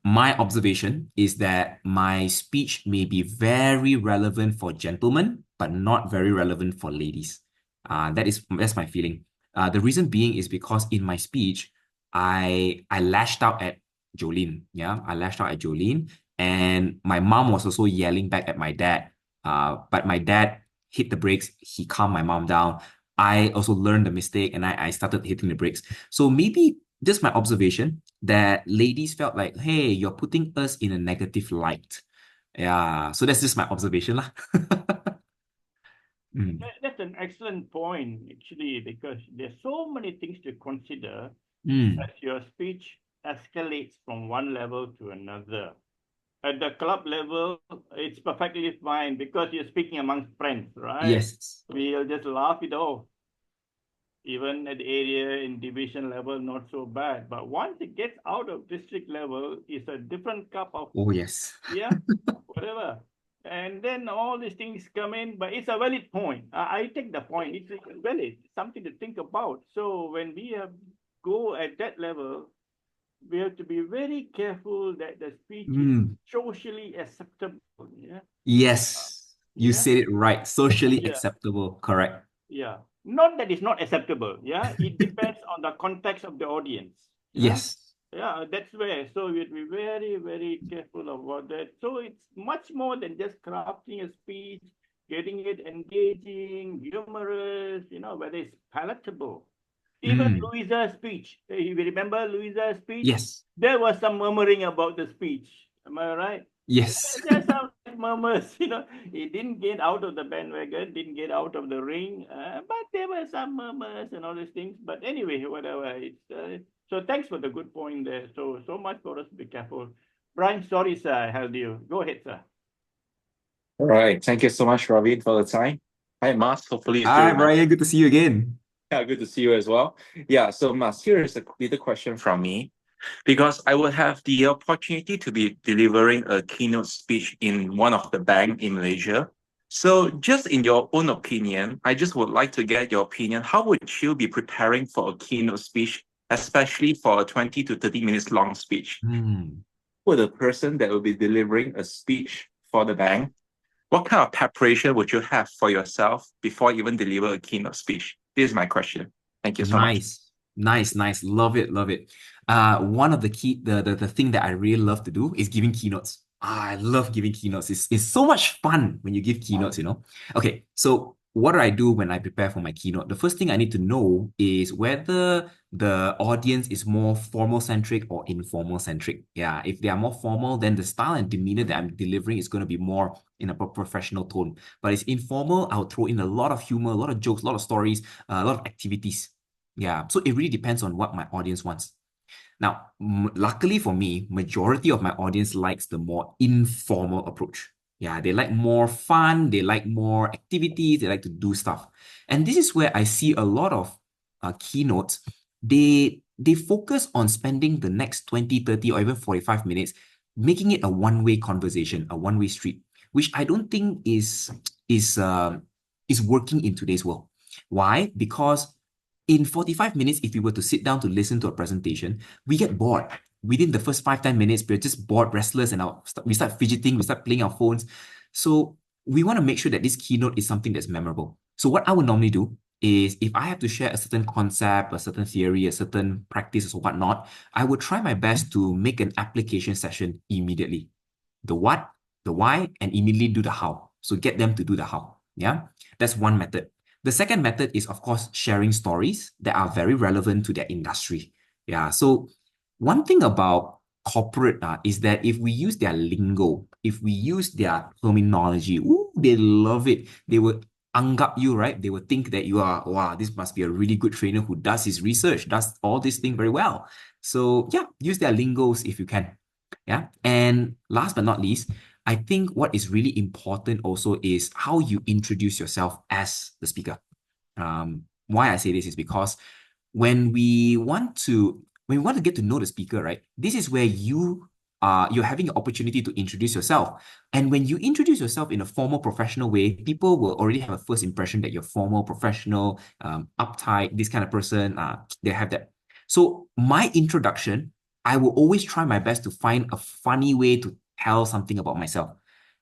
My observation is that my speech may be very relevant for gentlemen, but not very relevant for ladies. That's my feeling. The reason being is because in my speech, I lashed out at Jolene. Yeah, I lashed out at Jolene, and my mom was also yelling back at my dad. But my dad hit the brakes. He calmed my mom down. I also learned the mistake and I started hitting the brakes. So maybe just my observation that ladies felt like, hey, you're putting us in a negative light. Yeah. So that's just my observation lah. That's an excellent point, actually, because there's so many things to consider as your speech escalates from one level to another. At the club level, it's perfectly fine because you're speaking amongst friends, right? Yes. We'll just laugh it off. Even at the area in division level, not so bad. But once it gets out of district level, it's a different cup of, Oh, yes. yeah, whatever. And then all these things come in, but it's a valid point. I take the point. It's valid, something to think about. So when we go at that level, we have to be very careful that the speech is socially acceptable. Yeah. Yes, you yeah. said it right. Socially Yeah. acceptable. Correct. Yeah. Not that it's not acceptable. Yeah. It depends on the context of the audience. Yeah? Yes. Yeah, that's where. So we have to be very, very careful about that. So it's much more than just crafting a speech, getting it engaging, humorous, whether it's palatable. Even Louisa's speech. You remember Louisa's speech? Yes. There was some murmuring about the speech. Am I right? Yes. There's some murmurs, He didn't get out of the bandwagon, didn't get out of the ring, but there were some murmurs and all these things. But anyway, whatever. So thanks for the good point there. So much for us to be careful. Brian, sorry, sir, I held you. Go ahead, sir. All right. Thank you so much, Robin, for the time. Hi, Mas. Hopefully you still Hi, remember. Brian. Good to see you again. Yeah, good to see you as well. Yeah, so Mas, here is a little question from me. Because I will have the opportunity to be delivering a keynote speech in one of the bank in Malaysia. So just in your own opinion, I just would like to get your opinion. How would you be preparing for a keynote speech, especially for a 20 to 30 minutes long speech? For the person that will be delivering a speech for the bank, what kind of preparation would you have for yourself before you even deliver a keynote speech? This is my question. Thank you so much. Nice. Love it. One of the thing that I really love to do is giving keynotes. I love giving keynotes. It's so much fun when you give keynotes, Okay, so what do I do when I prepare for my keynote? The first thing I need to know is whether the audience is more formal centric or informal centric. Yeah, if they are more formal, then the style and demeanor that I'm delivering is going to be more in a professional tone. But it's informal, I'll throw in a lot of humor, a lot of jokes, a lot of stories, a lot of activities. Yeah, so it really depends on what my audience wants. Now, luckily for me, majority of my audience likes the more informal approach. Yeah, they like more fun, they like more activities, they like to do stuff. And this is where I see a lot of keynotes. They focus on spending the next 20, 30, or even 45 minutes, making it a one-way conversation, a one-way street, which I don't think is working in today's world. Why? Because in 45 minutes, if we were to sit down to listen to a presentation, we get bored. Within the first 5-10 minutes, we're just bored, restless, and we start fidgeting, we start playing our phones. So we want to make sure that this keynote is something that's memorable. So what I would normally do is if I have to share a certain concept, a certain theory, a certain practice or whatnot, I would try my best to make an application session immediately. The what, the why, and immediately do the how. So get them to do the how. Yeah, that's one method. The second method is, of course, sharing stories that are very relevant to their industry. Yeah. So one thing about corporate is that if we use their lingo, if we use their terminology, they love it. They will anggap you, right? They will think that you are, wow, this must be a really good trainer who does his research, does all this thing very well. So yeah, use their lingos if you can. Yeah. And last but not least, I think what is really important also is how you introduce yourself as the speaker. Why I say this is because when we want to get to know the speaker, right, this is where you you're having an opportunity to introduce yourself. And when you introduce yourself in a formal, professional way, people will already have a first impression that you're formal, professional, uptight, this kind of person. They have that. So my introduction, I will always try my best to find a funny way to tell something about myself.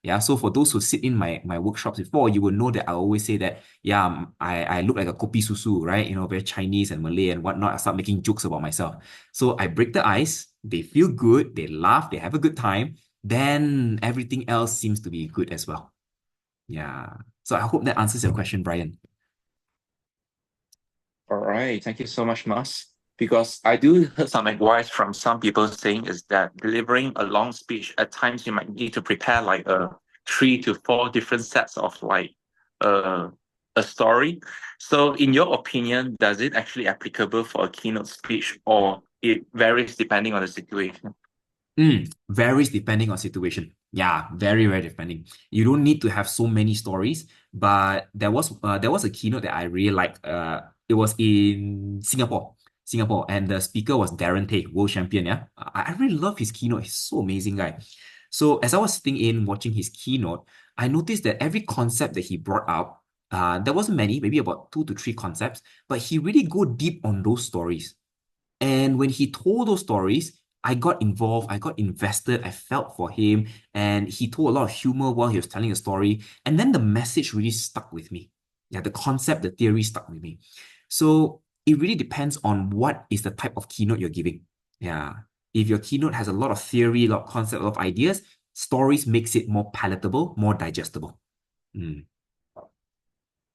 Yeah, so for those who sit in my workshops before, you will know that I always say that, yeah, I look like a kopi susu, right? You know, very Chinese and Malay and whatnot. I start making jokes about myself. So I break the ice, they feel good, they laugh, they have a good time, then everything else seems to be good as well. Yeah. So I hope that answers your question, Brian. All right. Thank you so much, Mas. Because I do heard some advice from some people saying is that delivering a long speech, at times you might need to prepare like 3 to 4 different sets of like a story. So in your opinion, does it actually applicable for a keynote speech, or it varies depending on the situation? Varies depending on situation. Yeah, very, very depending. You don't need to have so many stories, but there was a keynote that I really liked. It was in Singapore, and the speaker was Darren Tay, world champion. Yeah, I really love his keynote. He's so amazing guy. So as I was sitting in watching his keynote, I noticed that every concept that he brought up, there wasn't many, maybe about 2 to 3 concepts, but he really go deep on those stories. And when he told those stories, I got involved, I got invested, I felt for him, and he told a lot of humor while he was telling a story. And then the message really stuck with me. Yeah, the concept, the theory stuck with me. So it really depends on what is the type of keynote you're giving. Yeah. If your keynote has a lot of theory, a lot of concept, a lot of ideas, stories makes it more palatable, more digestible.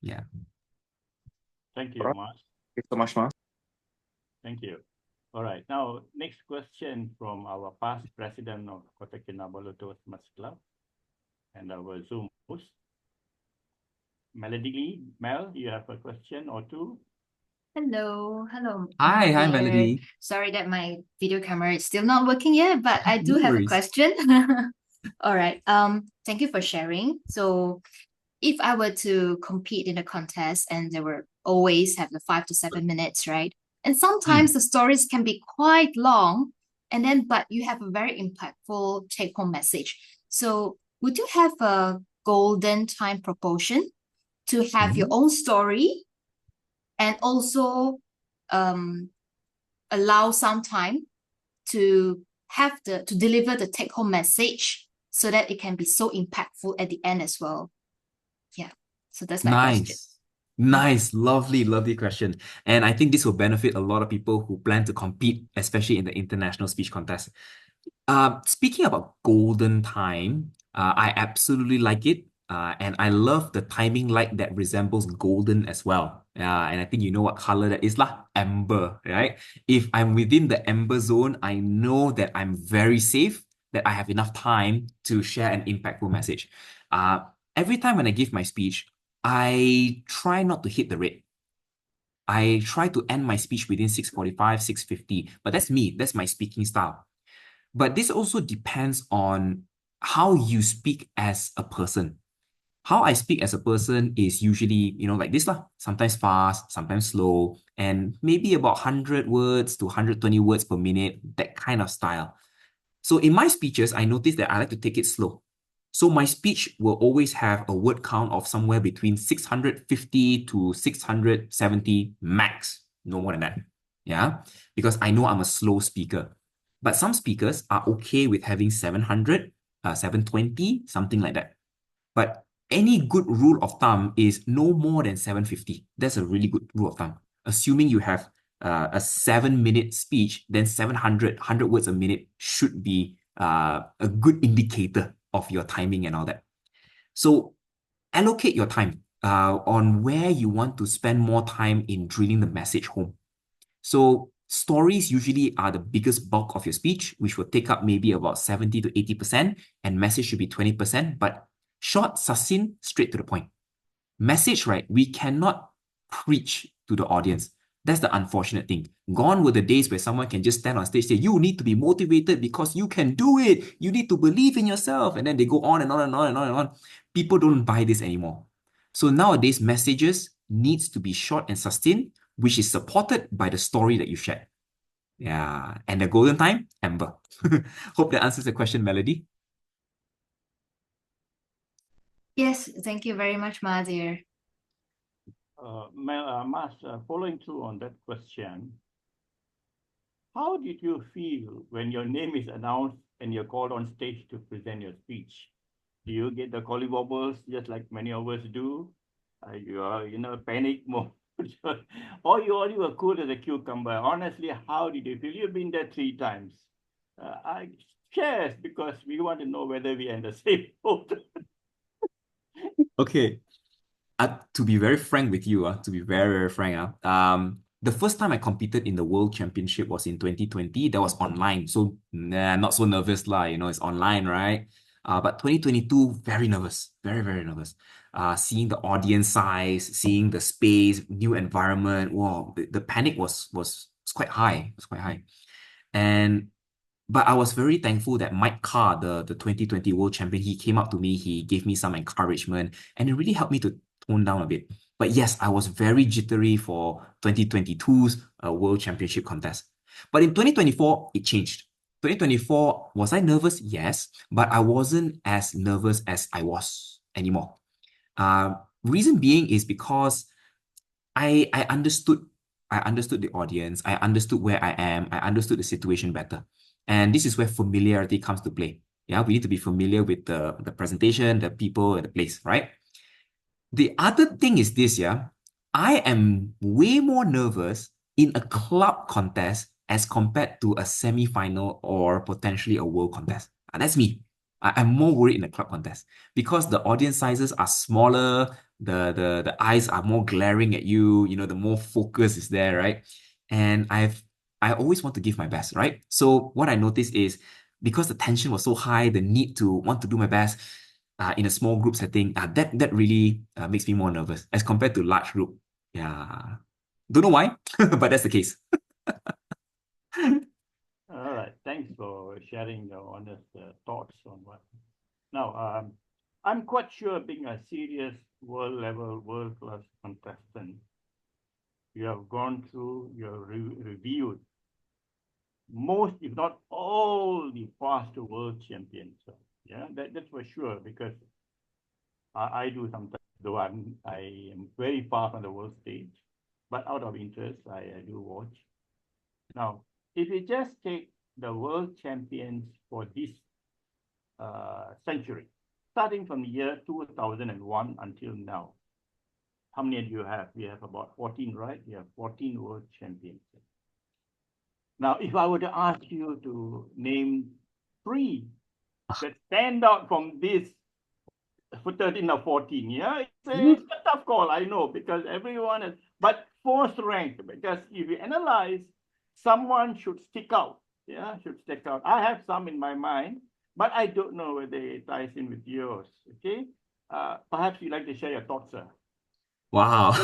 Yeah. Thank you, Mas. Thank you so much, Mas. Thank you. All right. Now, next question from our past president of Kota Kinabalu Toastmasters Club and our Zoom host, Melody Lee. Mel, you have a question or two? Hello. Hi, Mahathir. Melody. Sorry that my video camera is still not working yet, but I do No have a worries. question. All right. Thank you for sharing. So if I were to compete in a contest and there were always have the 5 to 7 minutes, right? And sometimes the stories can be quite long, but you have a very impactful take-home message. So would you have a golden time proportion to have your own story and also allow some time to deliver the take-home message so that it can be so impactful at the end as well? Yeah. So that's my question. Nice, lovely question. And I think this will benefit a lot of people who plan to compete, especially in the international speech contest. Speaking about golden time, I absolutely like it. And I love the timing light that resembles golden as well. And I think you know what color that is lah, amber, right? If I'm within the amber zone, I know that I'm very safe, that I have enough time to share an impactful message. Every time when I give my speech, I try not to hit the red. I try to end my speech within 6:45, 6:50, but that's me. That's my speaking style. But this also depends on how you speak as a person. How I speak as a person is usually, like this lah. Sometimes fast, sometimes slow, and maybe about 100 words to 120 words per minute, that kind of style. So in my speeches, I notice that I like to take it slow. So my speech will always have a word count of somewhere between 650 to 670 max, no more than that. Yeah, because I know I'm a slow speaker. But some speakers are okay with having 700, 720, something like that. But any good rule of thumb is no more than 750. That's a really good rule of thumb. Assuming you have a 7-minute speech, then 700, 100 words a minute should be a good indicator of your timing and all that. So allocate your time on where you want to spend more time in drilling the message home. So stories usually are the biggest bulk of your speech, which will take up maybe about 70 to 80%, and message should be 20%, but short, succinct, straight to the point. Message, right? We cannot preach to the audience. That's the unfortunate thing. Gone were the days where someone can just stand on stage and say, you need to be motivated because you can do it. You need to believe in yourself. And then they go on and on and on and on and on. People don't buy this anymore. So nowadays, messages needs to be short and sustained, which is supported by the story that you shared. Yeah. And the golden time, amber. Hope that answers the question, Melody. Yes, thank you very much, Mahathir. Mas, following through on that question, how did you feel when your name is announced and you're called on stage to present your speech? Do you get the collywobbles just like many of us do? You are in a panic mode, or you were cool as a cucumber? Honestly, how did you feel? You've been there 3 times. I shares because we want to know whether we are in the same boat. Okay. To be very frank with you, to be very, very frank, the first time I competed in the World Championship was in 2020. That was online. So, not so nervous lah, it's online, right? But 2022, very nervous, very, very nervous. Seeing the audience size, seeing the space, new environment, wow, the panic was quite high. It was quite high. But I was very thankful that Mike Carr, the 2020 world champion, he came up to me, he gave me some encouragement, and it really helped me to tone down a bit. But yes, I was very jittery for 2022's world championship contest. But in 2024, it changed. 2024, was I nervous? Yes, but I wasn't as nervous as I was anymore. Reason being is because I understood the audience, I understood where I am, I understood the situation better. And this is where familiarity comes to play. Yeah, we need to be familiar with the presentation, the people, and the place, right? The other thing is this, yeah, I am way more nervous in a club contest as compared to a semi-final or potentially a world contest. And that's me. I'm more worried in a club contest because the audience sizes are smaller, the eyes are more glaring at you, the more focus is there, right? And I always want to give my best, right? So what I noticed is because the tension was so high, the need to want to do my best in a small group setting, that really makes me more nervous as compared to large group. Yeah. Don't know why, but that's the case. All right. Thanks for sharing your honest thoughts on what. Now, I'm quite sure being a serious world-level, world-class contestant, you have gone through, you have reviewed most, if not all, the past world champions. So, yeah, that's for sure, because I do sometimes, though I am very far from the world stage, but out of interest, I do watch. Now, if you just take the world champions for this century, starting from the year 2001 until now, how many do you have? We have about 14, right? We have 14 world champions. Now, if I were to ask you to name 3 that stand out from this for 13 or 14, yeah, it's a tough call, I know, because everyone is, but 4th ranked, because if you analyze, someone should stick out, should stick out. I have some in my mind, but I don't know whether it ties in with yours, okay? Perhaps you'd like to share your thoughts, sir. Wow.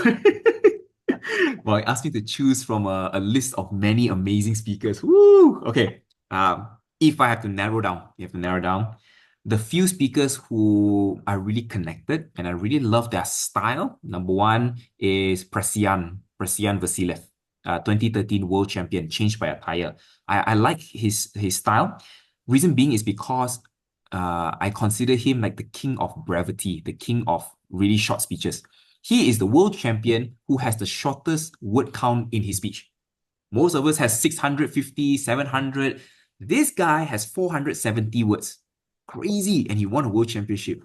Well, you asked me to choose from a list of many amazing speakers. Woo! Okay. If I have to narrow down, the few speakers who are really connected and I really love their style. Number 1 is Presian Vasilev, 2013 world champion, changed by attire. I like his style. Reason being is because I consider him like the king of brevity, the king of really short speeches. He is the world champion who has the shortest word count in his speech. Most of us has 650, 700. This guy has 470 words. Crazy. And he won a world championship.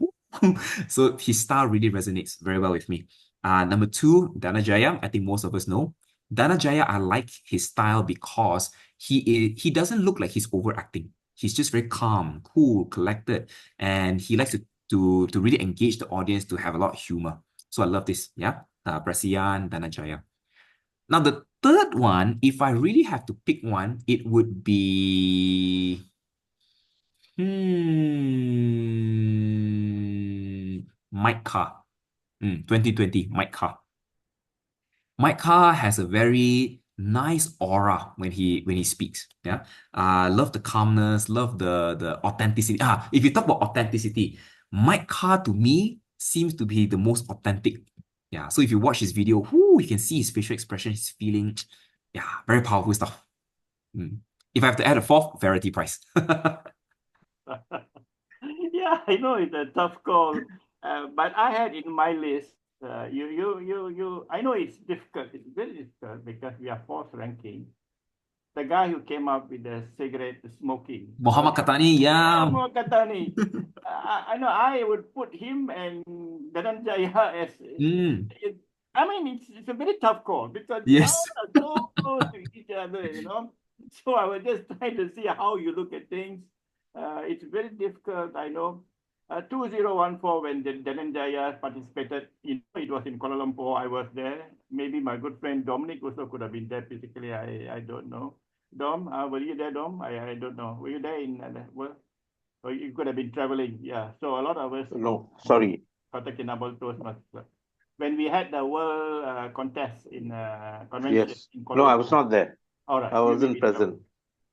So his style really resonates very well with me. Number 2, Danajaya. I think most of us know. Danajaya, I like his style because he doesn't look like he's overacting. He's just very calm, cool, collected. And he likes to really engage the audience, to have a lot of humor. So I love this, yeah. Prasian, Danajaya. Now the third one, if I really have to pick one, it would be Mike Carr. 2020, Mike Carr. Mike Carr has a very nice aura when he speaks. Yeah. Love the calmness, love the authenticity. If you talk about authenticity, Mike Carr to me seems to be the most authentic. Yeah. So if you watch his video, you can see his facial expression, his feeling. Yeah, very powerful stuff. If I have to add a fourth, Verity Price. Yeah, I know it's a tough call, but I had in my list. I know it's difficult. It's very difficult because we are fourth ranking. The guy who came up with the cigarette smoking, Muhammad Katani, yeah, yeah. Muhammad Katani. I know I would put him and Dhananjaya as. I mean, it's a very tough call because the Yes. powers are so close to each other, So I was just trying to see how you look at things. It's very difficult, I know. 2014, when the Dhananjaya participated, it was in Kuala Lumpur. I was there. Maybe my good friend Dominic also could have been there physically. I don't know. Dom, were you there, Dom? I don't know. Were you there in well? Or you could have been traveling. Yeah. So a lot of us. No, sorry. Kota Kinabalu Toastmasters Club. When we had the world contest in convention Yes. in Kuala No, I Lumpur. was not there. All right. I wasn't present.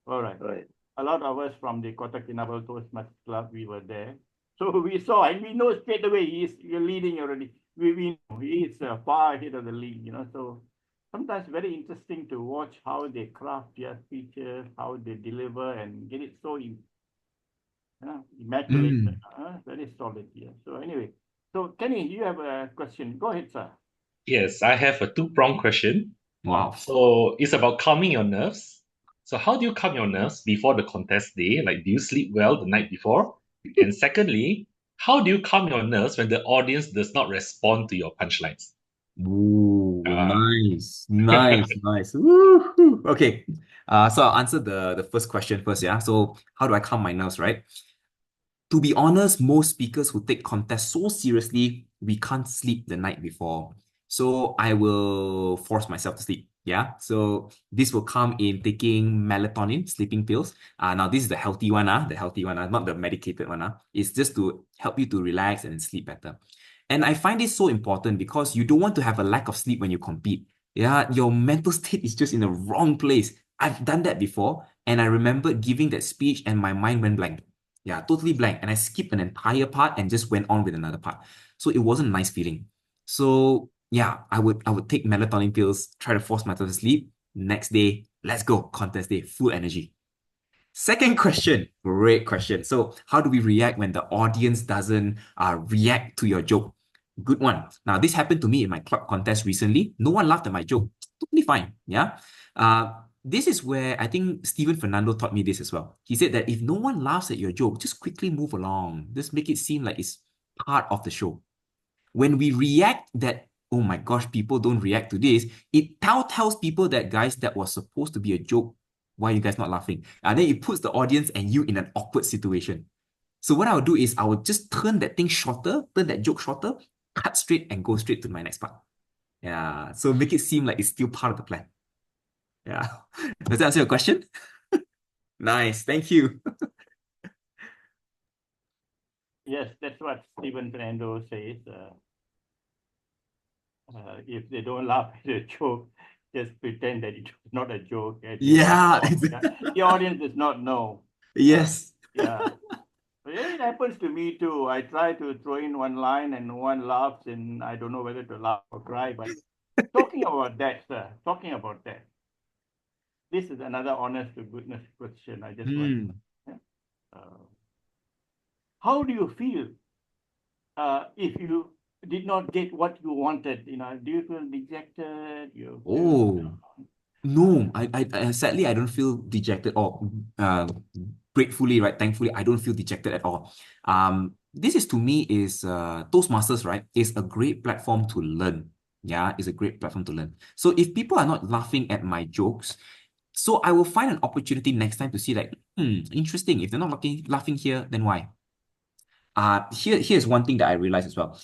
All right. Right. A lot of us from the Kota Kinabalu Toastmasters Club, we were there. So we saw, and we know straight away you're leading already. We know he is far ahead of the league, So sometimes very interesting to watch how they craft their speeches, how they deliver, and get it so immaculate, very solid here. So anyway, so Kenny, you have a question. Go ahead, sir. Yes, I have a two-pronged question. Wow. So it's about calming your nerves. So how do you calm your nerves before the contest day? Like, do you sleep well the night before? And secondly, how do you calm your nerves when the audience does not respond to your punchlines? Ooh, nice. Woo-hoo. Okay. So I'll answer the first question first, yeah. So how do I calm my nerves, right? To be honest, most speakers who take contests so seriously, we can't sleep the night before. So I will force myself to sleep. Yeah. So this will come in taking melatonin, sleeping pills. Now this is the healthy one, not the medicated one. It's just to help you to relax and sleep better. And I find this so important because you don't want to have a lack of sleep when you compete. Yeah, your mental state is just in the wrong place. I've done that before, and I remember giving that speech and my mind went blank. Yeah, totally blank. And I skipped an entire part and just went on with another part. So it wasn't a nice feeling. So yeah, I would take melatonin pills, try to force myself to sleep. Next day, let's go, contest day, full energy. Second question, great question. So how do we react when the audience doesn't react to your joke? Good one. Now, this happened to me in my club contest recently. No one laughed at my joke. Totally fine. Yeah. This is where I think Stephen Fernando taught me this as well. He said that if no one laughs at your joke, just quickly move along. Just make it seem like it's part of the show. When we react that, oh my gosh, people don't react to this, it tells people that, guys, that was supposed to be a joke. Why are you guys not laughing? And then it puts the audience and you in an awkward situation. So what I would do is I would just turn that thing shorter, turn that joke shorter, cut straight and go straight to my next part. Yeah. So make it seem like it's still part of the plan. Yeah. Does that answer your question? Nice. Thank you. Yes, that's what Stephen Fernando says. If they don't laugh at a joke, just pretend that it's not a joke. Yeah. The audience does not know. Yes. Yeah. It happens to me too. I try to throw in one line and no one laughs, and I don't know whether to laugh or cry. But talking about that, sir, this is another honest to goodness question. I just want. How do you feel if you did not get what you wanted? Do you feel dejected? No. I sadly I don't feel dejected or gratefully, right? Thankfully, I don't feel dejected at all. This is to me is Toastmasters, right? Is a great platform to learn. Yeah, it's a great platform to learn. So if people are not laughing at my jokes, so I will find an opportunity next time to see like, interesting. If they're not laughing here, then why? Here's one thing that I realized as well.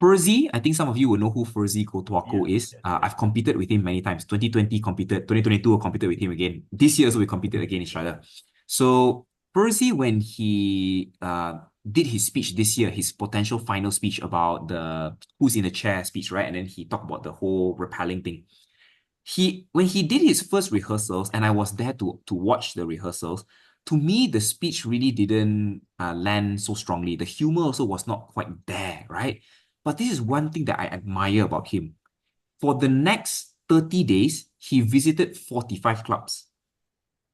Furzy, I think some of you will know who Furzy Kotuako is. I've competed with him many times. 2020 competed, 2022 I competed with him again. This year also we competed again each other. So Furzy, when he did his speech this year, his potential final speech about the who's in the chair speech, right? And then he talked about the whole repelling thing. When he did his first rehearsals, and I was there to watch the rehearsals, to me, the speech really didn't land so strongly. The humor also was not quite there, right? But this is one thing that I admire about him. For the next 30 days, he visited 45 clubs.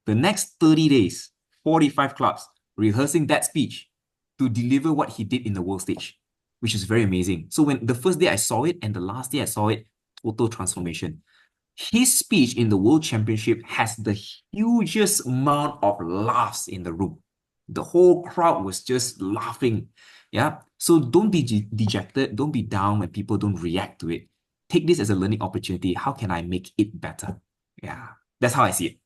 The next 30 days, 45 clubs, rehearsing that speech to deliver what he did in the world stage, which is very amazing. So when the first day I saw it and the last day I saw it, total transformation. His speech in the World Championship has the hugest amount of laughs in the room. The whole crowd was just laughing. Yeah. So don't be dejected. Don't be down when people don't react to it. Take this as a learning opportunity. How can I make it better? Yeah. That's how I see it.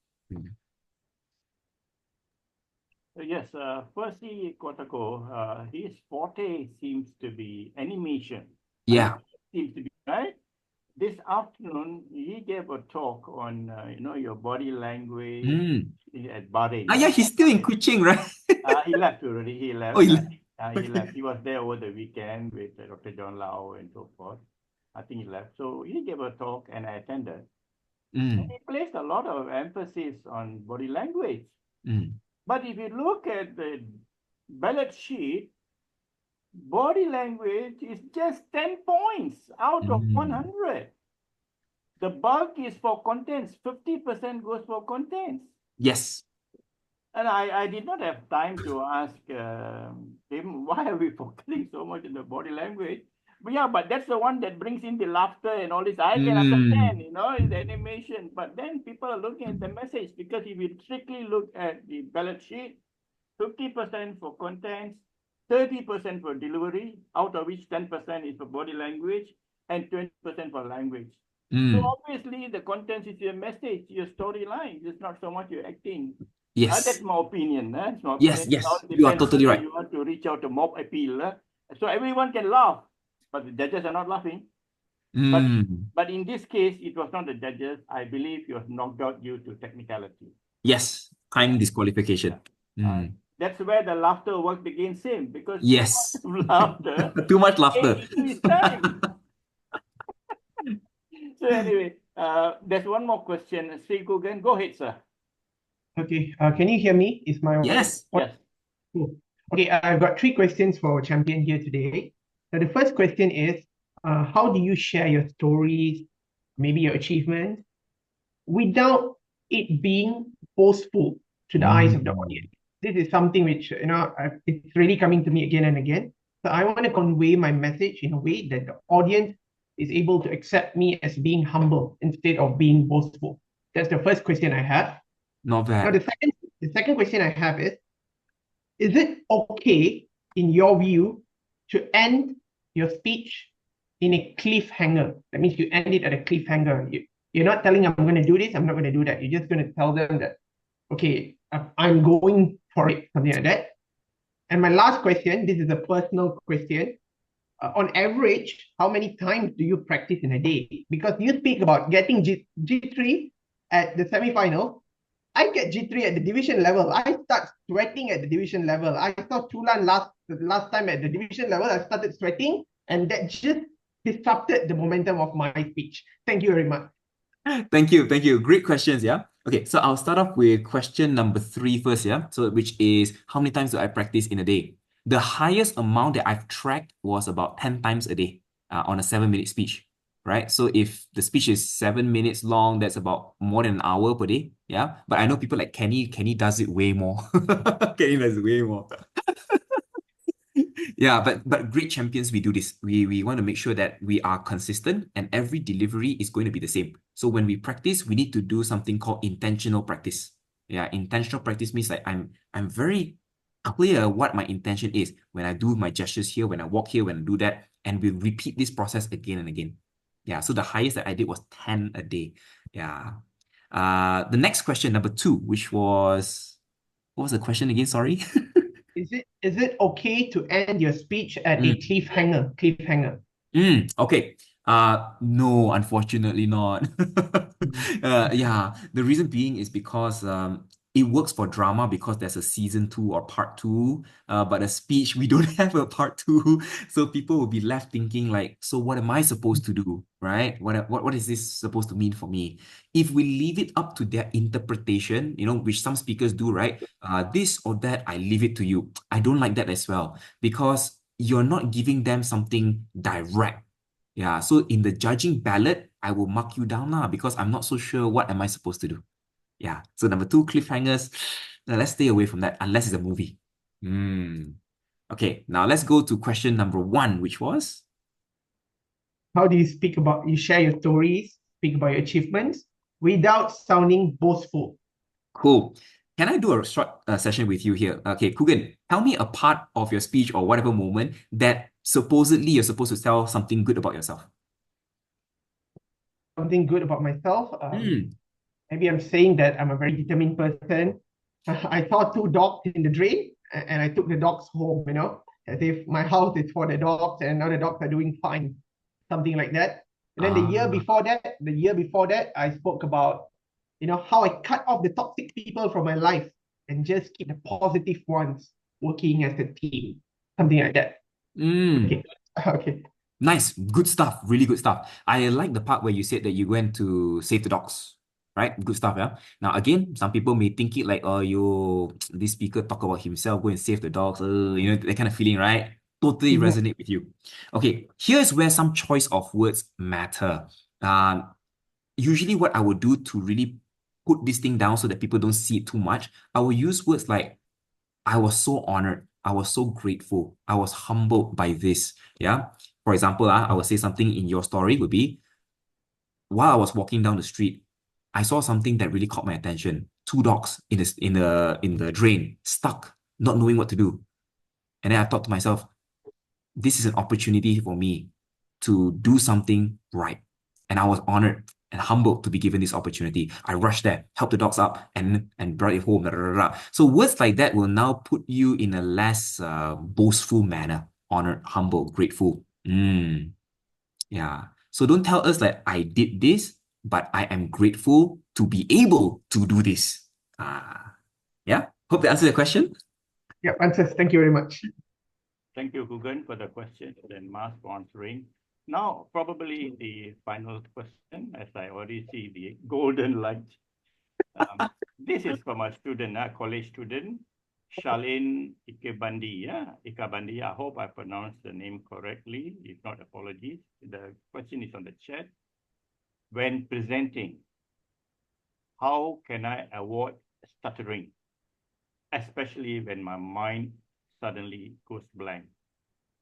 Yes, firstly, Kotako, his forte seems to be animation. Yeah. Seems to be, right? This afternoon, he gave a talk on, your body language at Bahrain. Yeah, he's still in Kuching, right? He left already. He left. Oh, he left. He left. He was there over the weekend with Dr. John Lau and so forth. I think he left. So he gave a talk and I attended. And he placed a lot of emphasis on body language. But if you look at the ballot sheet, body language is just 10 points out of 100. The bulk is for contents. 50% goes for contents. Yes. And I did not have time to ask him, why are we focusing so much on the body language? But yeah, but that's the one that brings in the laughter and all this. I can understand, it's animation. But then people are looking at the message, because if you strictly look at the ballot sheet, 50% for contents, 30% for delivery, out of which 10% is for body language and 20% for language. So obviously the contents is your message, your storyline. It's not so much your acting. Yes. That's my opinion. That's my Yes, opinion. yes. You are totally right. You want to reach out to mob appeal. So everyone can laugh, but the judges are not laughing. But in this case, it was not the judges. I believe he was knocked out due to technicality. Yes, time disqualification. That's where the laughter worked against him, because yes, laughter. too much laughter. His time. So anyway, there's one more question. Sri Kugan, go ahead, sir. Okay, can you hear me? Is my yes? Yes. Cool. Okay, I've got 3 questions for Champion here today. Now, the first question is, how do you share your stories, maybe your achievements, without it being boastful to the eyes of the audience? This is something which, it's really coming to me again and again. So I want to convey my message in a way that the audience is able to accept me as being humble instead of being boastful. That's the first question I have. Not bad. Now, the second question I have is it okay, in your view, to end your speech in a cliffhanger? That means you end it at a cliffhanger. You're not telling them, I'm going to do this, I'm not going to do that. You're just going to tell them that, okay, I'm going for it, something like that. And my last question, this is a personal question. On average, how many times do you practice in a day? Because you speak about getting G3 at the semi-final. I get G3 at the division level. I start sweating at the division level. I saw Chulan last time at the division level. I started sweating, and that just disrupted the momentum of my speech. Thank you very much. Thank you. Great questions, yeah? Okay, so I'll start off with question number 3 first, yeah? So which is, how many times do I practice in a day? The highest amount that I've tracked was about 10 times a day on a 7-minute speech, right? So if the speech is 7 minutes long, that's about more than an hour per day, yeah? But I know people like Kenny does it way more. Kenny does it way more. Yeah, but great champions, we do this. We want to make sure that we are consistent and every delivery is going to be the same. So when we practice, we need to do something called intentional practice. Yeah, intentional practice means like I'm very clear what my intention is when I do my gestures here, when I walk here, when I do that, and we repeat this process again and again. Yeah, so the highest that I did was 10 a day. Yeah. The next question, number 2, which was, what was the question again? Sorry. Is it okay to end your speech at a cliffhanger? Okay. No, unfortunately not. Yeah, the reason being is because it works for drama because there's a season 2 or part 2, but a speech, we don't have a part 2. So people will be left thinking like, so what am I supposed to do, right? What is this supposed to mean for me? If we leave it up to their interpretation, which some speakers do, right? This or that, I leave it to you. I don't like that as well, because you're not giving them something direct. Yeah, so in the judging ballot, I will mark you down now because I'm not so sure what am I supposed to do. Yeah. So number two, cliffhangers. Let's stay away from that unless it's a movie. Okay, now let's go to question number one, which was? How do you share your stories, speak about your achievements without sounding boastful? Cool. Can I do a short session with you here? Okay, Kugan, tell me a part of your speech or whatever moment that supposedly you're supposed to tell something good about yourself. Something good about myself. Maybe I'm saying that I'm a very determined person. I saw two dogs in the drain and I took the dogs home, as if my house is for the dogs and now the dogs are doing fine, something like that. And then the year before that, I spoke about, how I cut off the toxic people from my life and just keep the positive ones working as a team, something like that. Okay. Nice, good stuff, really good stuff. I like the part where you said that you went to save the dogs, right? Good stuff, yeah. Now again, some people may think it like, oh, this speaker talk about himself, go and save the dogs, that kind of feeling, right? Totally resonate with you. Okay, here's where some choice of words matter. Usually what I would do to really put this thing down so that people don't see it too much, I will use words like, I was so honored, I was so grateful, I was humbled by this, yeah? For example, I would say something in your story would be, while I was walking down the street, I saw something that really caught my attention. Two dogs in the drain, stuck, not knowing what to do. And then I thought to myself, this is an opportunity for me to do something right. And I was honored and humbled to be given this opportunity. I rushed there, helped the dogs up, and brought it home. So words like that will now put you in a less boastful manner. Honored, humble, grateful. Yeah. So don't tell us that I did this, but I am grateful to be able to do this. Yeah. Hope that answers the question. Yeah, answers. Thank you very much. Thank you, Gugan, for the question and Mas for answering. Now, probably the final question, as I already see the golden light. This is from a student, a college student, Shalin Ikebandi. Ikebandi. I hope I pronounced the name correctly. If not, apologies. The question is on the chat. When presenting, how can I avoid stuttering, especially when my mind suddenly goes blank?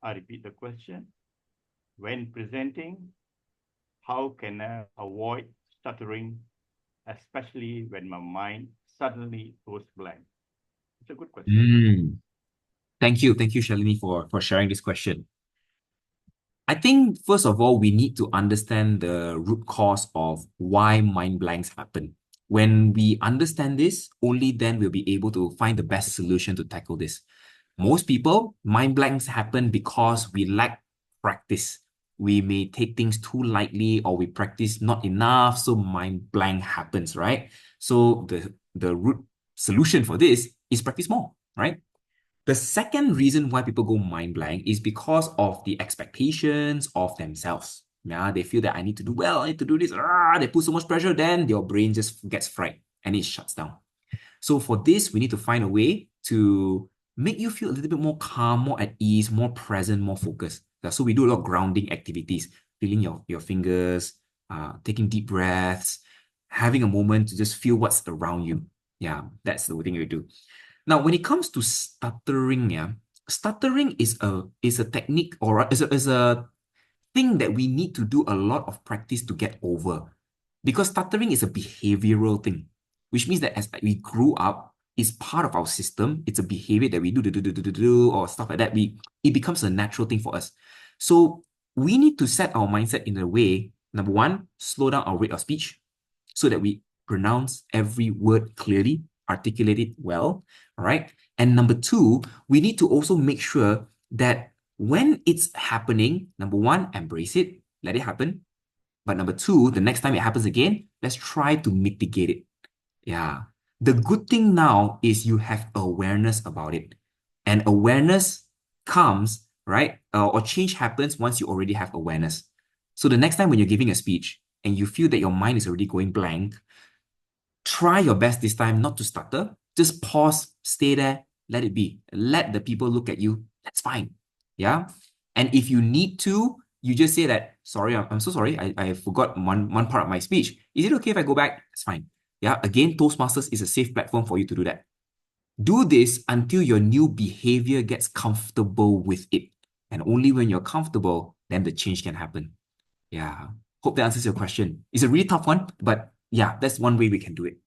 I repeat the question. When presenting, how can I avoid stuttering, especially when my mind suddenly goes blank? It's a good question. Thank you, Shalini, for sharing this question. I think, first of all, we need to understand the root cause of why mind blanks happen. When we understand this, only then we'll be able to find the best solution to tackle this. Most people, mind blanks happen because we lack practice. We may take things too lightly or we practice not enough, so mind blank happens, right? So the root solution for this is practice more, right? The second reason why people go mind blank is because of the expectations of themselves. Yeah, they feel that I need to do well, I need to do this. They put so much pressure, then your brain just gets fried and it shuts down. So for this, we need to find a way to make you feel a little bit more calm, more at ease, more present, more focused. So we do a lot of grounding activities, feeling your fingers, taking deep breaths, having a moment to just feel what's around you. Yeah, that's the thing we do. Now, when it comes to stuttering, stuttering is a technique or is a thing that we need to do a lot of practice to get over. Because stuttering is a behavioral thing, which means that as we grew up, it's part of our system. It's a behavior that we do or stuff like that. It becomes a natural thing for us. So we need to set our mindset in a way, number one, slow down our rate of speech so that we pronounce every word clearly, articulate it well, all right? And number two, we need to also make sure that when it's happening, number one, embrace it, let it happen. But number two, the next time it happens again, let's try to mitigate it. Yeah. The good thing now is you have awareness about it. And awareness comes, right? Or change happens once you already have awareness. So the next time when you're giving a speech and you feel that your mind is already going blank, try your best this time not to stutter. Just pause, stay there, let it be. Let the people look at you. That's fine. Yeah. And if you need to, you just say that, sorry, I'm so sorry. I forgot one part of my speech. Is it okay if I go back? It's fine. Yeah, again, Toastmasters is a safe platform for you to do that. Do this until your new behavior gets comfortable with it. And only when you're comfortable, then the change can happen. Yeah. Hope that answers your question. It's a really tough one, but yeah, that's one way we can do it.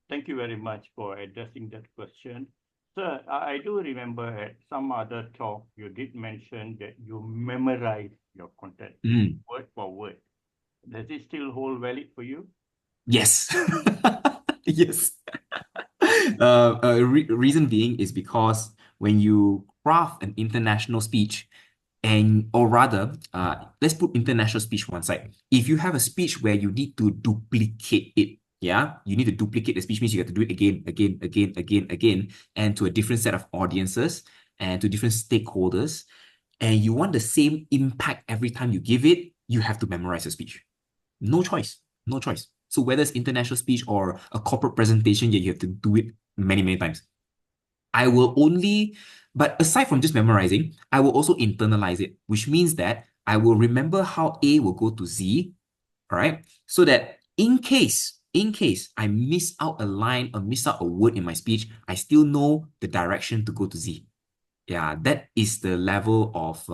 Thank you very much for addressing that question. Sir, I do remember at some other talk, you did mention that you memorize your content word for word. Does it still hold valid for you? Yes. Yes. Reason being is because when you craft an international speech, or rather, let's put international speech one side. If you have a speech where you need to duplicate it, yeah, you need to duplicate the speech means you have to do it again, again, again, again, again, and to a different set of audiences and to different stakeholders, and you want the same impact every time you give it, you have to memorize your speech. No choice. No choice. So whether it's international speech or a corporate presentation, you have to do it many, many times. But aside from just memorizing, I will also internalize it, which means that I will remember how A will go to Z, all right? So that in case I miss out a line or miss out a word in my speech, I still know the direction to go to Z. Yeah, that is the level of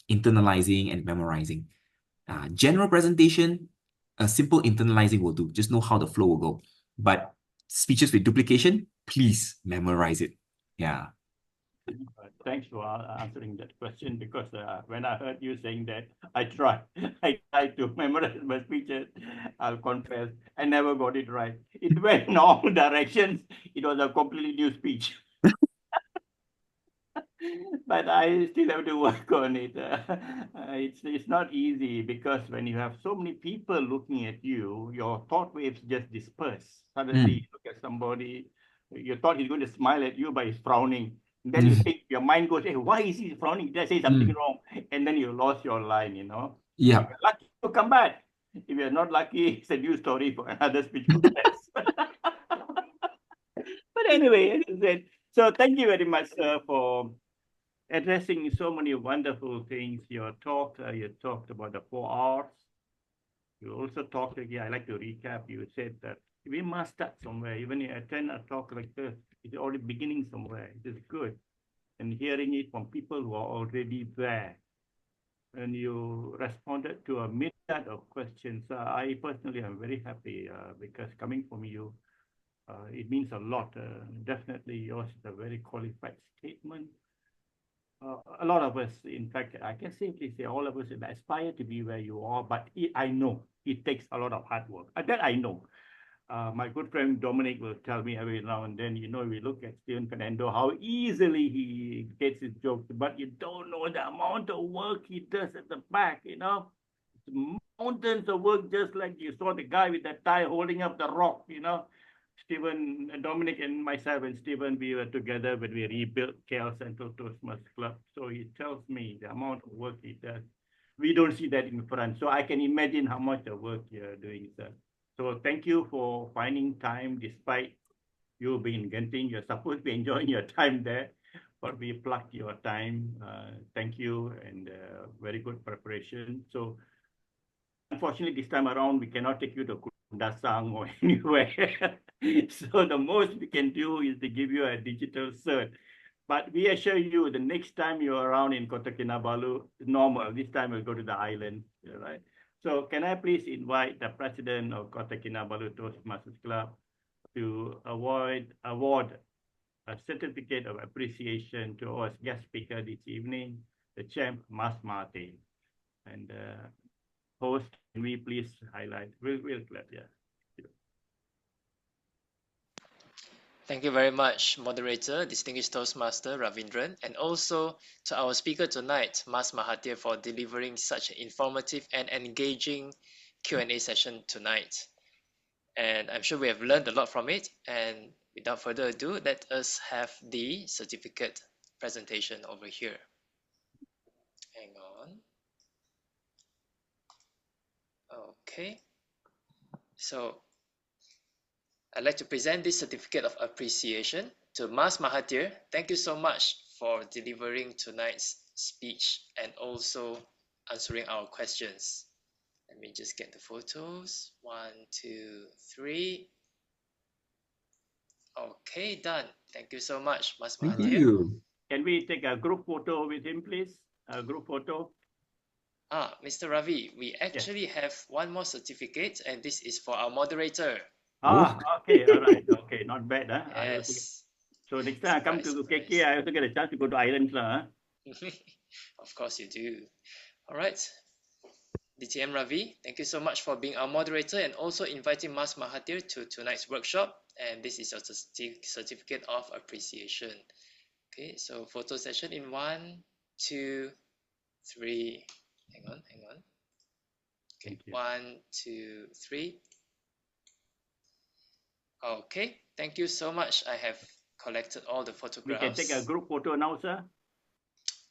internalizing and memorizing. General presentation, a simple internalizing will do. Just know how the flow will go. But speeches with duplication, please memorize it. Yeah. Thanks for answering that question, because when I heard you saying that, I tried to memorize my speeches. I'll confess, I never got it right. It went in all directions. It was a completely new speech. But I still have to work on it. It's not easy, because when you have so many people looking at you, your thought waves just disperse. Suddenly, you look at somebody, you thought he's going to smile at you, but he's frowning. Then you think, your mind goes, hey, why is he frowning? Did I say something wrong? And then you lost your line, Yeah. If you're lucky, you come back. If you're not lucky, it's a new story for another speech contest. But anyway, as I said, so thank you very much, sir, for addressing so many wonderful things. Your talk, you talked about the 4 R's. You also talked again, I like to recap, you said that we must start somewhere. Even if you attend a talk like this, it's already beginning somewhere. It is good. And hearing it from people who are already there. And you responded to a myriad of questions. I personally am very happy, because coming from you, it means a lot. Definitely yours is a very qualified statement. A lot of us, in fact, I can safely say all of us aspire to be where you are, but I know it takes a lot of hard work. That I know. My good friend Dominic will tell me every now and then, we look at Steven Fernando, how easily he gets his jokes, but you don't know the amount of work he does at the back, mountains of work, just like you saw the guy with that tie holding up the rock, Stephen, Dominic and myself and Stephen, we were together when we rebuilt KL Central Toastmasters Club. So he tells me the amount of work he does. We don't see that in front. So I can imagine how much of work you're doing, sir. So thank you for finding time, despite you being in Genting. You're supposed to be enjoying your time there, but we plucked your time. Thank you, and very good preparation. So unfortunately, this time around, we cannot take you to Kundasang or anywhere. So the most we can do is to give you a digital cert. But we assure you, the next time you're around in Kota Kinabalu, normal. This time we'll go to the island, right? So can I please invite the president of Kota Kinabalu Toastmasters Club to award a certificate of appreciation to our guest speaker this evening, the champ, Mas Mahathir. And host, can we please highlight? We'll clap, yeah. Thank you very much, moderator, distinguished Toastmaster Ravindran, and also to our speaker tonight, Mas Mahathir, for delivering such an informative and engaging Q&A session tonight. And I'm sure we have learned a lot from it. And without further ado, let us have the certificate presentation over here. Hang on. Okay. So I'd like to present this certificate of appreciation to Mas Mahathir. Thank you so much for delivering tonight's speech and also answering our questions. And Let me just get the photos. 1, 2, 3. Okay, done. Thank you so much, Mas Thank Mahathir. you. Can we take a group photo with him, please? A group photo. Mr. Ravi, we actually have one more certificate, and this is for our moderator. Okay, all right. Okay, not bad. Yes. So next time I come to KK, I also get a chance to go to Ireland. Of course you do. All right. DTM Ravi, thank you so much for being our moderator and also inviting Mas Mahathir to tonight's workshop. And this is your certificate of appreciation. Okay, so photo session in 1, 2, 3. Hang on. Okay, 1, 2, 3. Okay, thank you so much. I have collected all the photographs. We can take a group photo now, sir.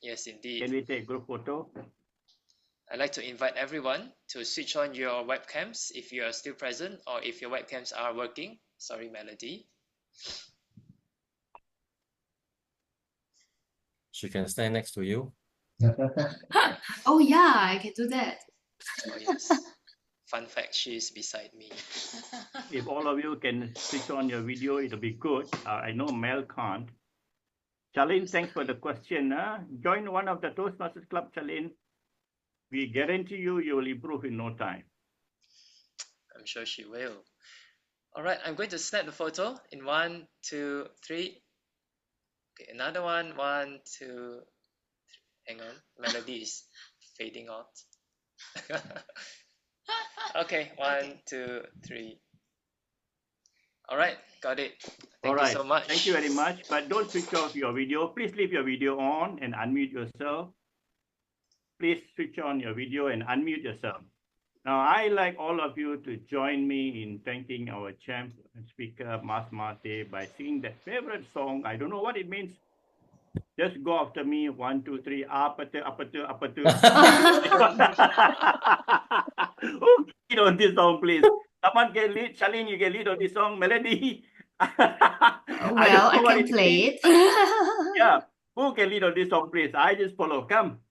Yes, indeed. Can we take a group photo? I'd like to invite everyone to switch on your webcams if you are still present or if your webcams are working. Sorry, Melody. She can stand next to you. Oh yeah, I can do that. Oh yes. Fun fact, she is beside me. If all of you can switch on your video, it'll be good. I know Mel can't. Charlene, thanks for the question. Join one of the Toastmasters Club, Charlene. We guarantee you will improve in no time. I'm sure she will. All right, I'm going to snap the photo in 1, 2, 3. Okay, another one. 1, 2, 3. Hang on, Melody is fading out. Okay, 1, 2, 3. All right, got it. Thank you so much. Thank you very much. But don't switch off your video. Please leave your video on and unmute yourself. Please switch on your video and unmute yourself. Now, I like all of you to join me in thanking our champ and speaker, Mas Mahathir, by singing that favorite song. I don't know what it means. Just go after me. 1, 2, 3. Apa tu? Who can lead on this song, please? Someone can lead. Charlene, you can lead on this song. Melody. Well, I can play it. Yeah. Who can lead on this song, please? I just follow. Come.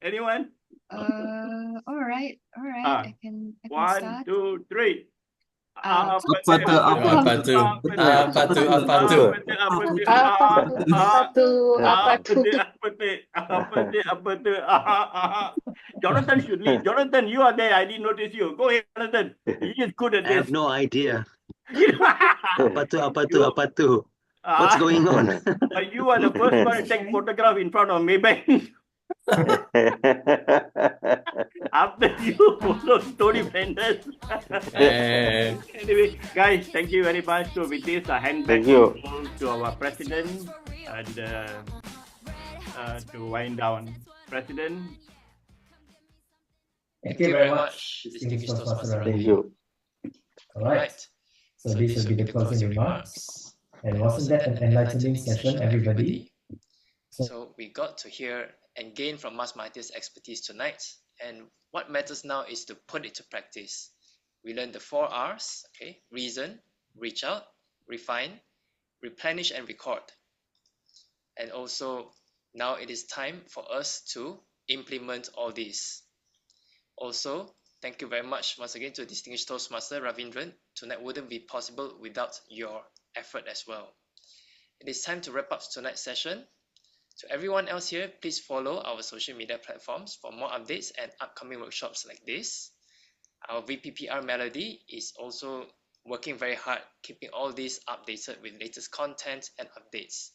Anyone? All right. I can 1, start. 2, 3. Apa tu? Jonathan should lead. Jonathan, you are there. I didn't notice you. Go ahead, Jonathan. He is good at this. I have no idea. Apa tu? What's going on? You are the first one to take photograph in front of Maybank. After you follow story vendors. Anyway, guys, thank you very much. So with this, I hand back to our president and to wind down. President. Thank you very much, distinguished Toastmaster. Thank you. All right. So this will be the closing remarks. And wasn't that an enlightening session, everybody? So we got to hear and gain from Mas Mahathir's expertise tonight. And what matters now is to put it to practice. We learned the 4 R's, okay? Reason, reach out, refine, replenish, and record. And also, now it is time for us to implement all these. Also, thank you very much once again to distinguished Toastmaster Ravindran. Tonight wouldn't be possible without your effort as well. It is time to wrap up tonight's session. To everyone else here, please follow our social media platforms for more updates and upcoming workshops like this. Our VPPR Melody is also working very hard, keeping all these updated with latest content and updates.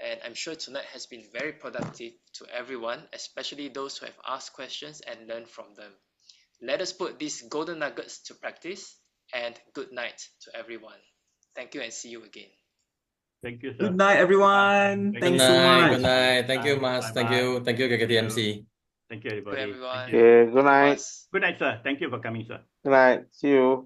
And I'm sure tonight has been very productive to everyone, especially those who have asked questions and learned from them. Let us put these golden nuggets to practice, and good night to everyone. Thank you and see you again. Thank you, sir. Good night, everyone. Thanks so much. Good night. Thank you, Mas. Thank you, KKTMC. Thank you, everybody. Good everyone. Okay, good night. Good night, sir. Thank you for coming, sir. Good night. See you.